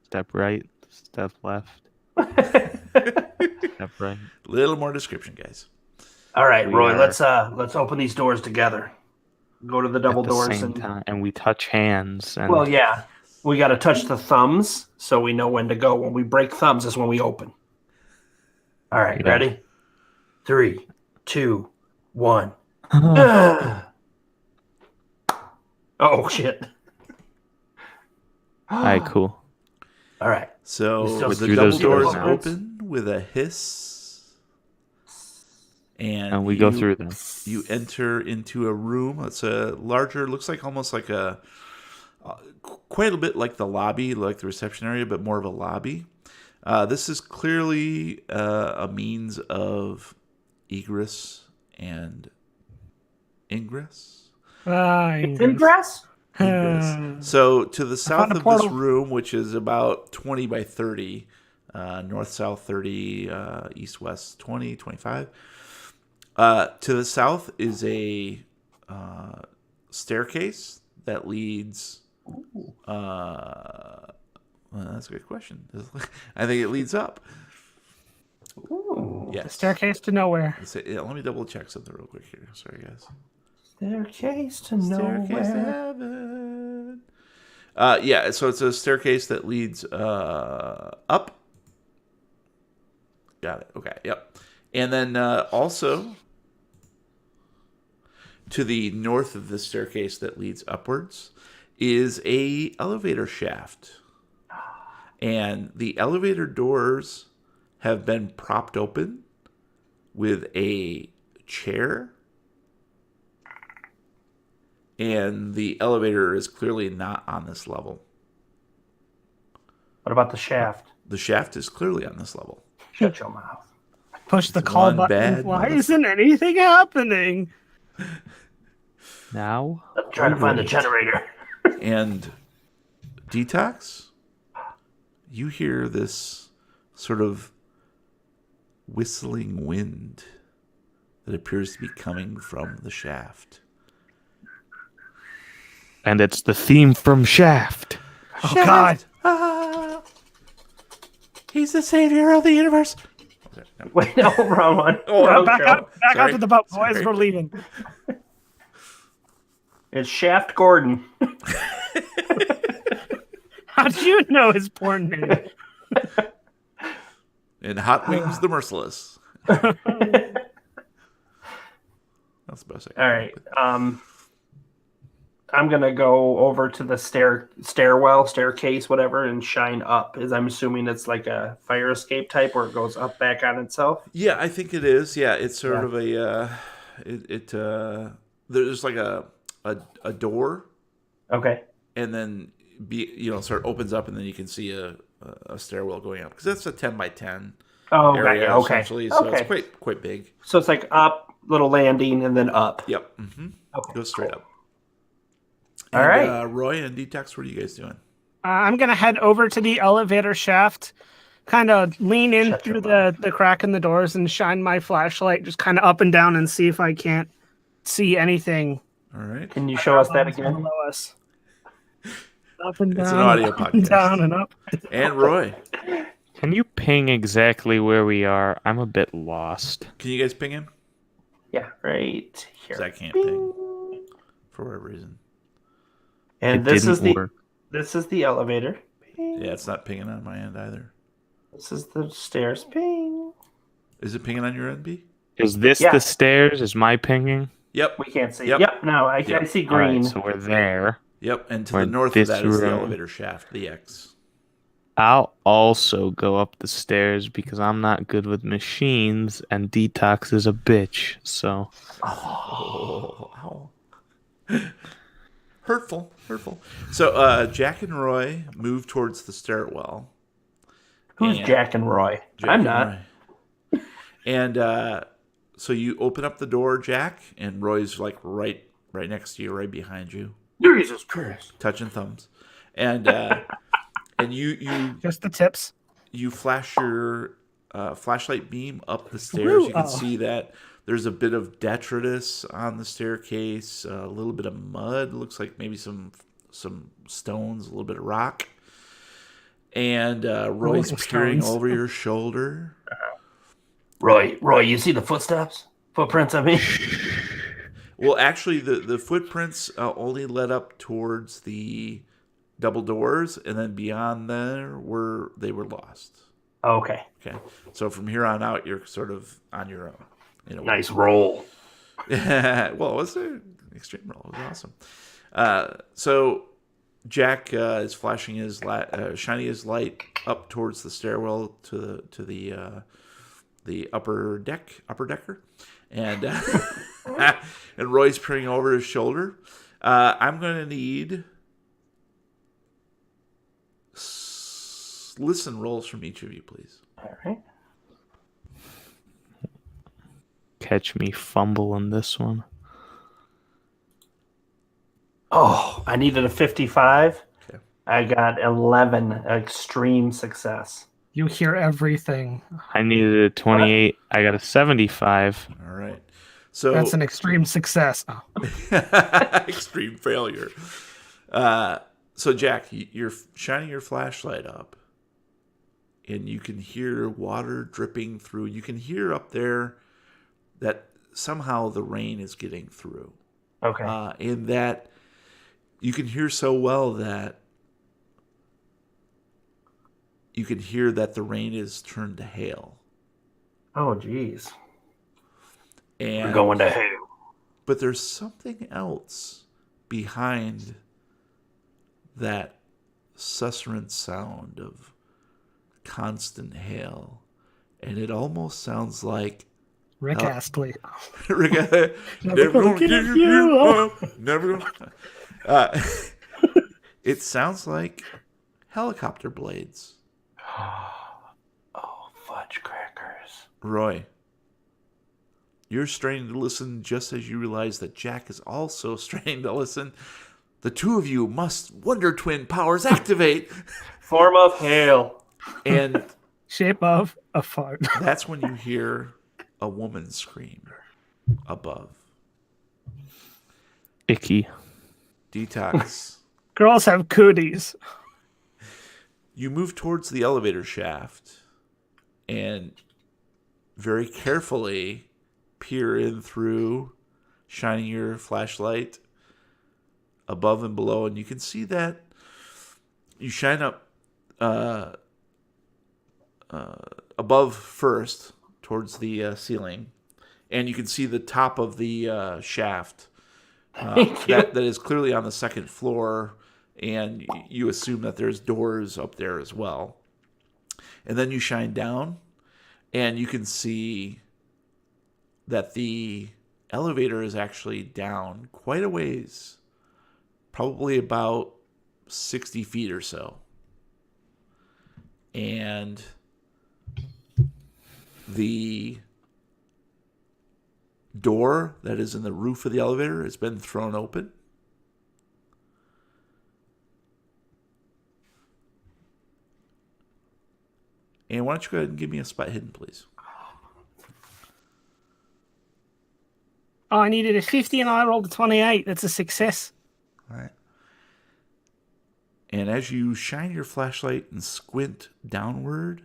Step right, step left. Step right. Little more description, guys. All right, Roy, let's open these doors together. Go to the double at the doors same time, and we touch hands. And well, yeah. We got to touch the thumbs so we know when to go. When we break thumbs is when we open. All right, ready? 3, 2, 1. Oh, shit. All right, cool. All right. So With the double those doors doors now. open with a hiss. And we go through them. You enter into a room. It's a larger, looks like almost like a, quite a bit like the lobby, like the reception area, but more of a lobby. This is clearly a means of egress and ingress. Ingress? So to the south of this room, which is about 20 by 30, north-south 30, east-west 20, 25. To the south is a staircase that leads... well, that's a good question. I think it leads up. Ooh. Yes. Staircase to nowhere. Let me double check something real quick here. Sorry, guys. Staircase to nowhere. Staircase to heaven. Yeah, so it's a staircase that leads up. Got it. Okay, yep. And then also to the north of the staircase that leads upwards is a elevator shaft. And the elevator doors have been propped open with a chair. And the elevator is clearly not on this level. What about the shaft? The shaft is clearly on this level. Shut your mouth. Push the call button. Why isn't anything happening? Now? I'm trying to find the generator. And Detox, you hear this sort of whistling wind that appears to be coming from the shaft. And it's the theme from Shaft. Oh, God. He's the savior of the universe. Wait, no, wrong one. Back out to the boat, boys. We're leaving. It's Shaft Gordon. How did you know his porn name? And Hot Wings the Merciless. That's the best I can All right. I'm gonna go over to the staircase, whatever, and shine up. I'm assuming it's like a fire escape type, where it goes up back on itself. Yeah, I think it is. Yeah, it's sort of a there's like a door. Okay. And then sort of opens up, and then you can see a stairwell going up because that's a 10 by 10. area, okay. essentially. So it's quite big. So it's like up, little landing, and then up. Yep. Mm-hmm. Okay. Go straight up. All and, right. Roy and Detox, what are you guys doing? I'm going to head over to the elevator shaft, kind of lean in through the crack in the doors and shine my flashlight just kind of up and down and see if I can't see anything. All right. Can you show us that again? Below us. Up and down. It's an audio podcast. And down and up. And Roy. Can you ping exactly where we are? I'm a bit lost. Can you guys ping him? Yeah, right here. Because I can't ping for whatever reason. And this is the elevator. Ping. Yeah, it's not pinging on my end either. This is the stairs. Ping. Is it pinging on your end, B? Is this the stairs? Is my pinging? Yep. We can't see. Yep. No, I see green. Right, so we're there. Yep. And to the north of that is the elevator shaft, the X. I'll also go up the stairs because I'm not good with machines and Detox is a bitch. So. Oh. Hurtful. So Jack and Roy move towards the stairwell. Who's Jack and Roy? I'm not. And so you open up the door, Jack, and Roy's like right next to you, right behind you. Jesus Christ. Touching thumbs. And and you just the tips. You flash your flashlight beam up the stairs. You can see that there's a bit of detritus on the staircase, a little bit of mud, looks like maybe some stones, a little bit of rock. And Roy's peering over your shoulder. Roy, you see the footprints, I mean? Well, actually, the footprints only led up towards the double doors, and then beyond there they were lost. Okay. So from here on out, you're sort of on your own. Nice roll. Well, it was an extreme roll. It was awesome. So Jack is flashing shining his light up towards the stairwell to the upper decker, and and Roy's peering over his shoulder. I'm going to need listen rolls from each of you, please. All right. Catch me fumbling this one. Oh, I needed a 55. Okay. I got 11. Extreme success. You hear everything. I needed a 28. I got a 75. All right. So that's an extreme success. Oh. Extreme failure. So Jack, you're shining your flashlight up, and you can hear water dripping through. You can hear up there that somehow the rain is getting through. Okay. And that you can hear so well that you can hear that the rain is turned to hail. Oh, geez. And we're going to hail. But there's something else behind that susurrant sound of constant hail. And it almost sounds like Rick Astley. Never gonna give you up. Never gonna. It sounds like helicopter blades. Oh, fudge crackers. Roy, you're straining to listen just as you realize that Jack is also straining to listen. The two of you must Wonder Twin powers activate. Form of hail. And shape of a fart. That's when you hear a woman scream above. Icky. Detox. Girls have cooties. You move towards the elevator shaft and very carefully peer in through, shining your flashlight above and below, and you can see that you shine up above first towards the ceiling, and you can see the top of the shaft that is clearly on the second floor, and you assume that there's doors up there as well. And then you shine down, and you can see that the elevator is actually down quite a ways, probably about 60 feet or so. And the door that is in the roof of the elevator has been thrown open. And why don't you go ahead and give me a spot hidden, please? Oh, I needed a 50 and I rolled a 28. That's a success. All right. And as you shine your flashlight and squint downward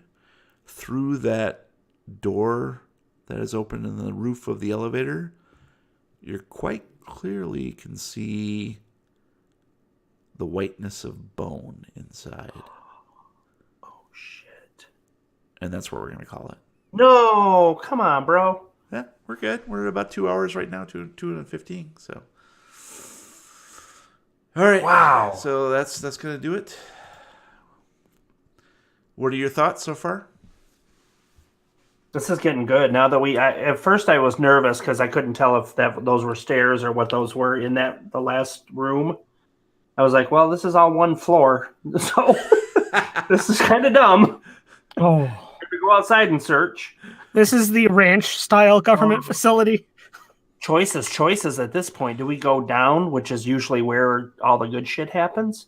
through that door that is open in the roof of the elevator, you quite clearly can see the whiteness of bone inside. Oh, shit. And that's what we're going to call it. No, come on, bro. Yeah, we're good. We're at about 2 hours right now, 2:15. So, all right. Wow. So that's gonna do it. What are your thoughts so far? This is getting good. Now that at first I was nervous because I couldn't tell if those were stairs or what those were in the last room. I was like, well, this is all one floor, so this is kind of dumb. Oh, If we go outside and search. this is the ranch-style government facility. Choices at this point. Do we go down, which is usually where all the good shit happens?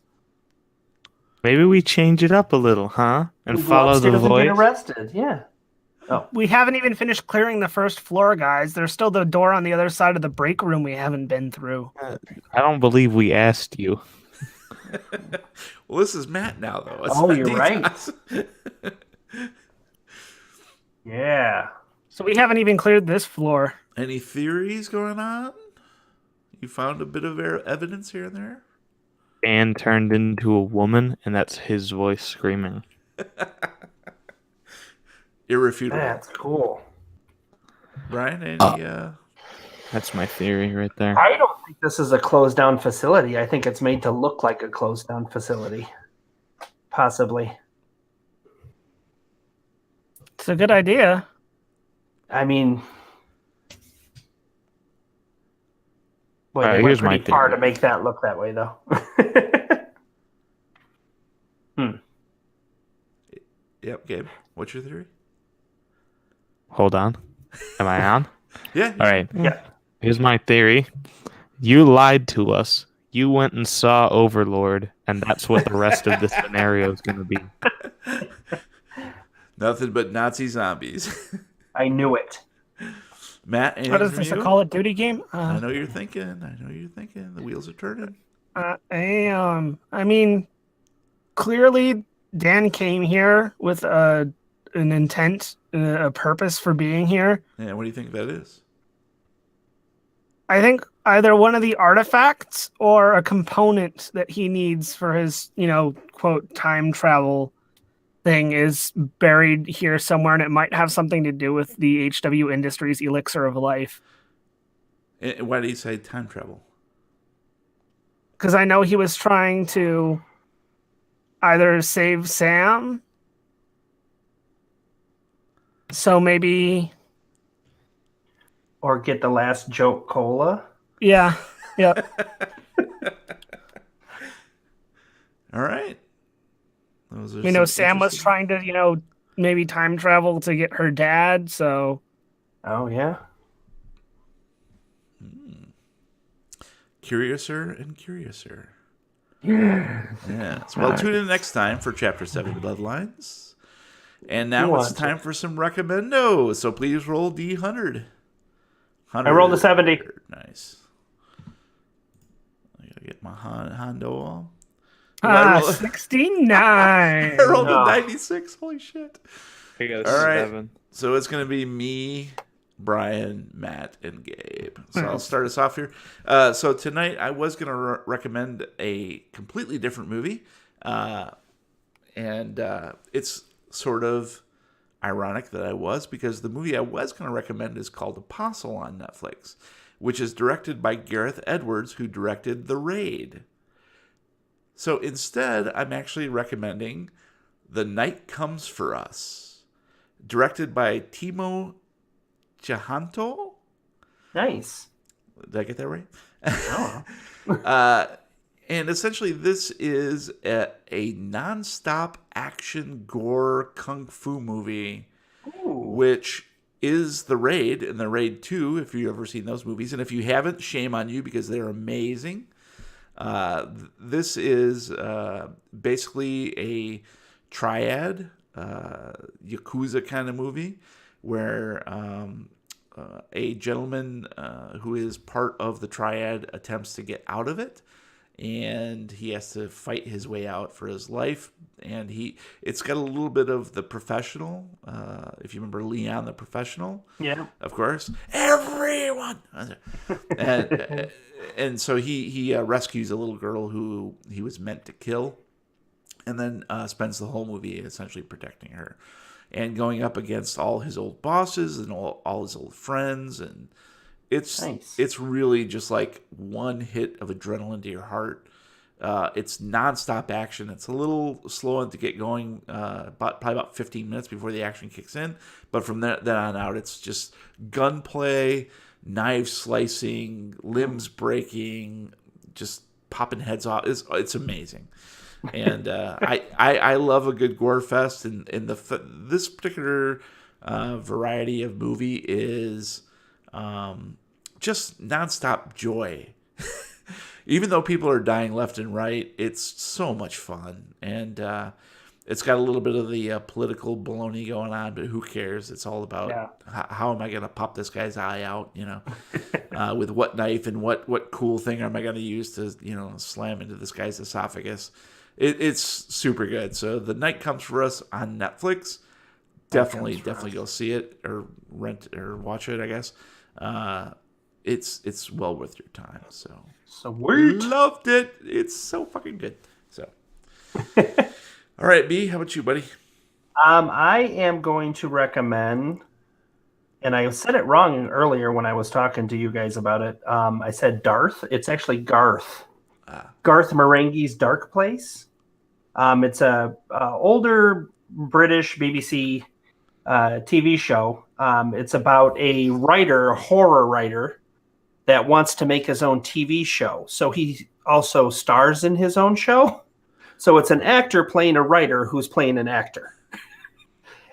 Maybe we change it up a little, huh? And We go follow the upstairs and voice. get arrested. Yeah. Oh, We haven't even finished clearing the first floor, guys. There's still the door on the other side of the break room we haven't been through. I don't believe we asked you. Well, this is Matt now, though. It's Oh, not you're Detox. right. Yeah. So we haven't even cleared this floor. Any theories going on? You found a bit of evidence here and there? Dan turned into a woman, and that's his voice screaming. Irrefutable. That's cool. Brian, any... That's my theory right there. I don't think this is a closed down facility. I think it's made to look like a closed down facility. Possibly. It's a good idea. I mean, boy, Alright, they went here's my pretty far theory. to make that look that way, though. Yep, Gabe. What's your theory? Hold on. Am I on? Yeah. All right. Yeah. Here's my theory. You lied to us. You went and saw Overlord, and that's what the rest of this scenario is going to be. Nothing but Nazi zombies. I knew it. Matt, anything What is from this, you? a Call of Duty game? I know you're thinking. The wheels are turning. I mean, clearly Dan came here with an intent, a purpose for being here. Yeah, what do you think that is? I think either one of the artifacts or a component that he needs for his, quote, time travel thing is buried here somewhere, and it might have something to do with the HW Industries elixir of life. And why do you say time travel? Because I know he was trying to either save Sam, so maybe... Or get the last joke cola. Yeah. Yep. All right. Those are Sam was trying to, maybe time travel to get her dad, so... Oh, yeah. Curiouser and curiouser. Yes. Well, tune in next time for Chapter 7, Bloodlines. And now it's time for some recommendos. So please roll D100. I rolled a 70. Nice. I gotta get my Hondo Ah, on. 69. I rolled a 96. Holy shit. I got All right. So it's going to be me, Brian, Matt, and Gabe. So I'll start us off here. So tonight I was going to recommend a completely different movie. And it's sort of ironic that I was, because the movie I was going to recommend is called Apostle on Netflix, which is directed by Gareth Edwards, who directed The Raid. So instead, I'm actually recommending The Night Comes for Us, directed by Timo Tjahjanto. Nice. Did I get that right? Oh. And essentially, this is a non-stop action gore kung fu movie which is The Raid and The Raid 2, if you've ever seen those movies. And if you haven't, shame on you because they're amazing. This is basically a triad, Yakuza kind of movie where a gentleman who is part of the triad attempts to get out of it. And he has to fight his way out for his life. And it's got a little bit of The Professional. If you remember Leon the Professional. Yeah. Of course. Everyone! And so he rescues a little girl who he was meant to kill. And then spends the whole movie essentially protecting her. And going up against all his old bosses and all his old friends. And it's really just like one hit of adrenaline to your heart. It's nonstop action. It's a little slow to get going, probably about 15 minutes before the action kicks in. But from then on out, it's just gunplay, knife slicing, limbs breaking, just popping heads off. It's amazing. And I love a good gore fest. And this particular variety of movie is just nonstop joy. Even though people are dying left and right, it's so much fun. And it's got a little bit of the political baloney going on, but who cares? It's all about how am I going to pop this guy's eye out, with what knife and what cool thing am I going to use to, slam into this guy's esophagus. It's super good. So The Night Comes For Us on Netflix. Definitely go see it or rent or watch it, I guess. It's well worth your time. So sweet. Loved it. It's so fucking good. So all right, B, how about you, buddy? I am going to recommend, and I said it wrong earlier when I was talking to you guys about it. I said Darth. It's actually Garth. Garth Marenghi's Dark Place. It's a older British BBC TV show. It's about a horror writer, that wants to make his own TV show. So he also stars in his own show. So it's an actor playing a writer who's playing an actor.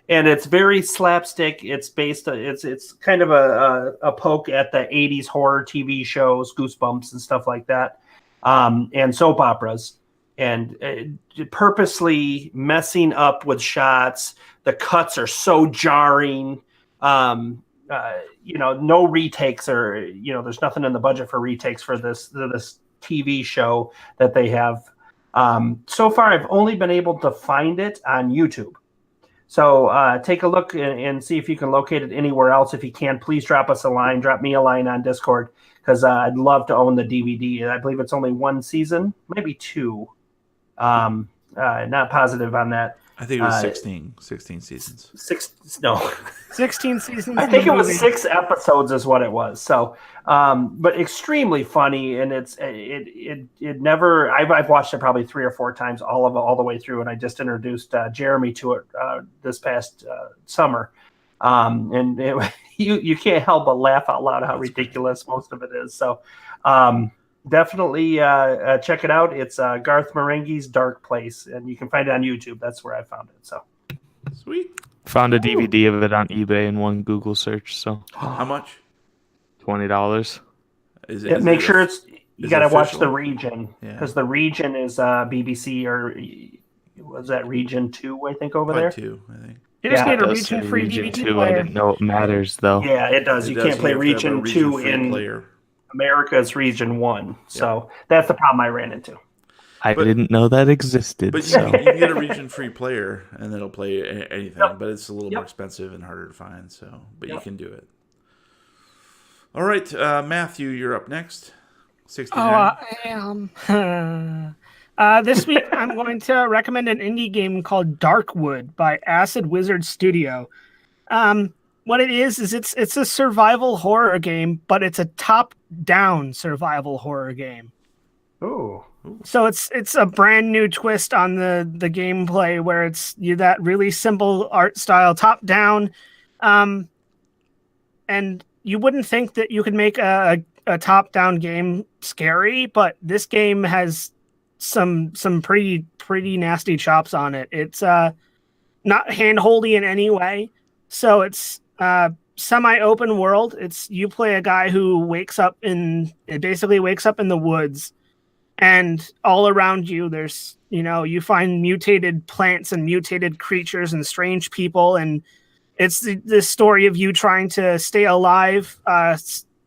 And it's very slapstick. It's kind of a poke at the 80s horror TV shows, Goosebumps and stuff like that, and soap operas. And purposely messing up with shots. The cuts are so jarring. No retakes or, there's nothing in the budget for retakes for this TV show that they have. So far, I've only been able to find it on YouTube. So take a look and see if you can locate it anywhere else. If you can, please drop me a line on Discord, because I'd love to own the DVD. I believe it's only one season, maybe two. Not positive on that. I think it was 16 seasons. 16 seasons. I think it was 6 episodes is what it was. So, but extremely funny, and it never. I've watched it probably 3 or 4 times, all the way through, and I just introduced Jeremy to it this past summer, and you can't help but laugh out loud how ridiculous most of it is. So, definitely check it out. It's Garth Marenghi's Dark Place, and you can find it on YouTube. That's where I found it. So sweet. Found a DVD of it on eBay in one Google search. So how much? $20. Make sure you got to watch the region, because the region is BBC, or was that region 2? I think over there. 2, I think. You just need a region-free DVD player. I didn't know it matters though. Yeah, it does. You can't play region 2 in player. America's region 1. So that's the problem I ran into. I didn't know that existed. But you can get a region-free player, and it'll play anything. Yep. But it's a little more expensive and harder to find. So, but you can do it. All right, Matthew, you're up next. 69. I am. This week, I'm going to recommend an indie game called Darkwood by Acid Wizard Studio. What it is it's a survival horror game, but it's a top-down survival horror game. Ooh. So it's a brand new twist on the gameplay, where it's that really simple art style, top-down, and you wouldn't think that you could make a top-down game scary, but this game has some pretty nasty chops on it. It's not hand-holdy in any way. So it's semi-open world. You play a guy who wakes up in the woods, and all around you there's, you find mutated plants and mutated creatures and strange people, and it's this story of you trying to stay alive,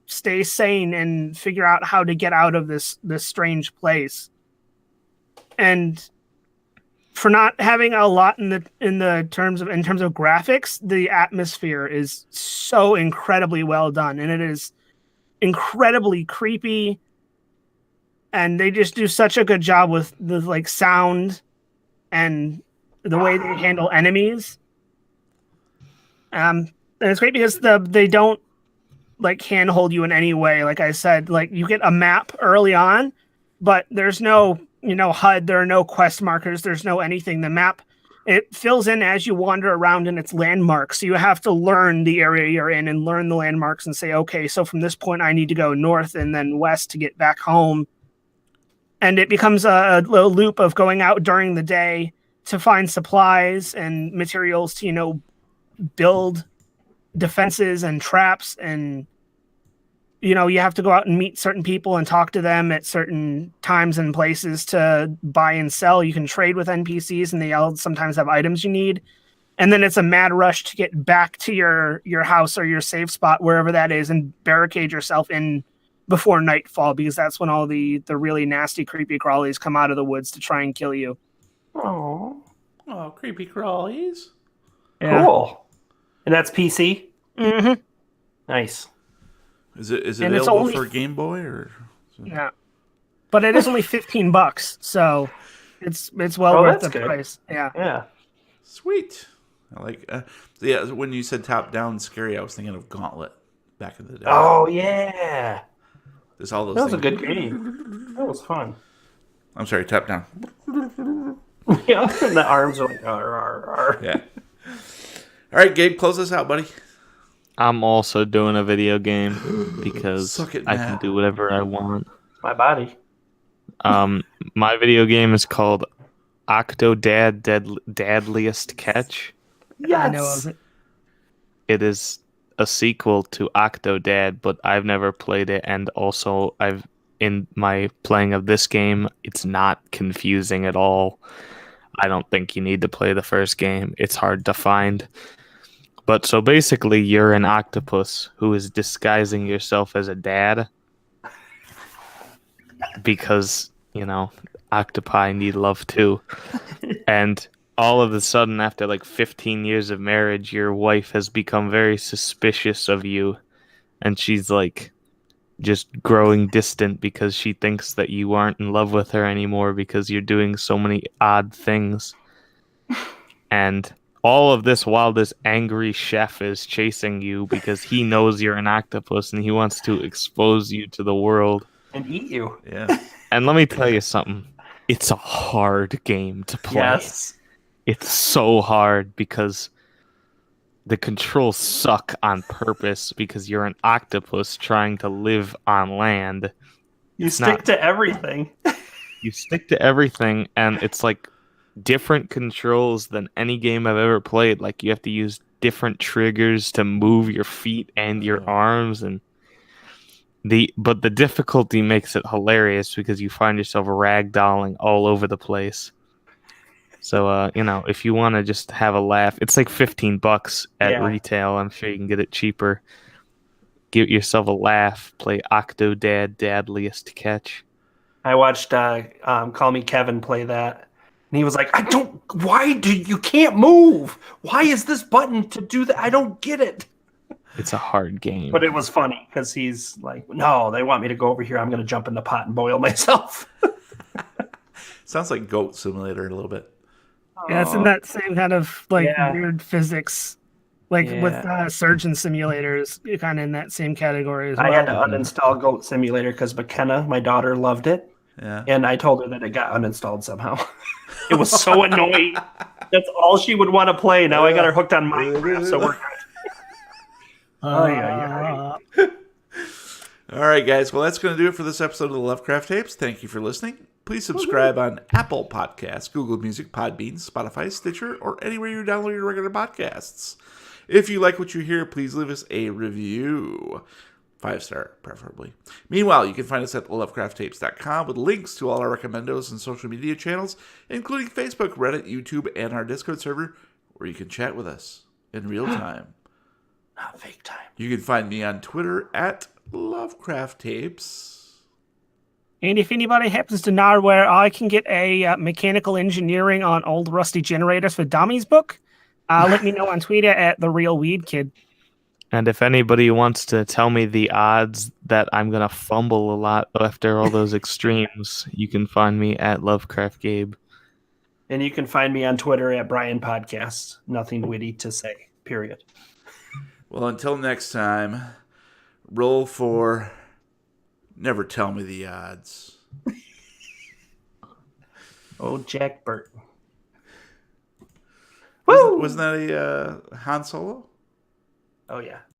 stay sane, and figure out how to get out of this strange place. And for not having a lot in terms of graphics, the atmosphere is so incredibly well done, and it is incredibly creepy. And they just do such a good job with the sound and the way they handle enemies. And it's great because they don't handhold you in any way. Like I said, you get a map early on, but there's no HUD, there are no quest markers, there's no anything. The map, it fills in as you wander around in its landmarks. So you have to learn the area you're in and learn the landmarks and say, okay, so from this point I need to go north and then west to get back home. And it becomes a loop of going out during the day to find supplies and materials to, build defenses and traps, and you have to go out and meet certain people and talk to them at certain times and places to buy and sell. You can trade with NPCs, and they all sometimes have items you need. And then it's a mad rush to get back to your house or your safe spot, wherever that is, and barricade yourself in before nightfall, because that's when all the really nasty creepy crawlies come out of the woods to try and kill you. Oh, creepy crawlies. Yeah. Cool. And that's PC? Mm-hmm. Nice. Is it available for Game Boy or? Yeah, but it is only $15, so it's well worth the price. Yeah. Sweet. I like. When you said top down scary, I was thinking of Gauntlet back in the day. Oh yeah. There's all those. That was a good game. That was fun. I'm sorry, top down. Yeah, and the arms are like arr. Yeah. All right, Gabe, close us out, buddy. I'm also doing a video game because I can do whatever I want. My body. My video game is called Octodad Dadliest Catch. Yes. I know of it. It is a sequel to Octodad, but I've never played it, and also in my playing of this game, it's not confusing at all. I don't think you need to play the first game. It's hard to find. But so basically, you're an octopus who is disguising yourself as a dad because, octopi need love too. And all of a sudden, after 15 years of marriage, your wife has become very suspicious of you. And she's just growing distant because she thinks that you aren't in love with her anymore because you're doing so many odd things. And all of this while this angry chef is chasing you because he knows you're an octopus and he wants to expose you to the world. And eat you. Yeah. And let me tell you something. It's a hard game to play. Yes. It's so hard because the controls suck on purpose because you're an octopus trying to live on land. You stick to everything. You stick to everything, and it's different controls than any game I've ever played. You have to use different triggers to move your feet and your arms, and but the difficulty makes it hilarious because you find yourself ragdolling all over the place. So if you want to just have a laugh, it's $15 at retail. I'm sure you can get it cheaper. Give yourself a laugh. Play Octodad Dadliest Catch. I watched Call Me Kevin play that. And he was like, you can't move. Why is this button to do that? I don't get it. It's a hard game. But it was funny because he's like, no, they want me to go over here. I'm going to jump in the pot and boil myself. Sounds like Goat Simulator a little bit. Yeah, it's in that same kind of weird physics. With surgeon simulators, you're kind of in that same category as well. I had to uninstall Goat Simulator because McKenna, my daughter, loved it. Yeah. And I told her that it got uninstalled somehow. It was so annoying. That's all she would want to play. Now I got her hooked on Minecraft, so we're good. All right, guys. Well, that's going to do it for this episode of the Lovecraft Tapes. Thank you for listening. Please subscribe on Apple Podcasts, Google Music, Podbean, Spotify, Stitcher, or anywhere you download your regular podcasts. If you like what you hear, please leave us a review. 5-star, preferably. Meanwhile, you can find us at lovecrafttapes.com with links to all our Recommendos and social media channels, including Facebook, Reddit, YouTube, and our Discord server, where you can chat with us in real time. Not fake time. You can find me on Twitter at LovecraftTapes. And if anybody happens to know where I can get a mechanical engineering on old rusty generators for dummies book, let me know on Twitter at TheRealWeedKid. And if anybody wants to tell me the odds that I'm going to fumble a lot after all those extremes, you can find me at LovecraftGabe. And you can find me on Twitter at Brian Podcasts. Nothing witty to say, period. Well, until next time, roll for never tell me the odds. Oh, Jack Burton. Wasn't that a Han Solo? Oh, yeah.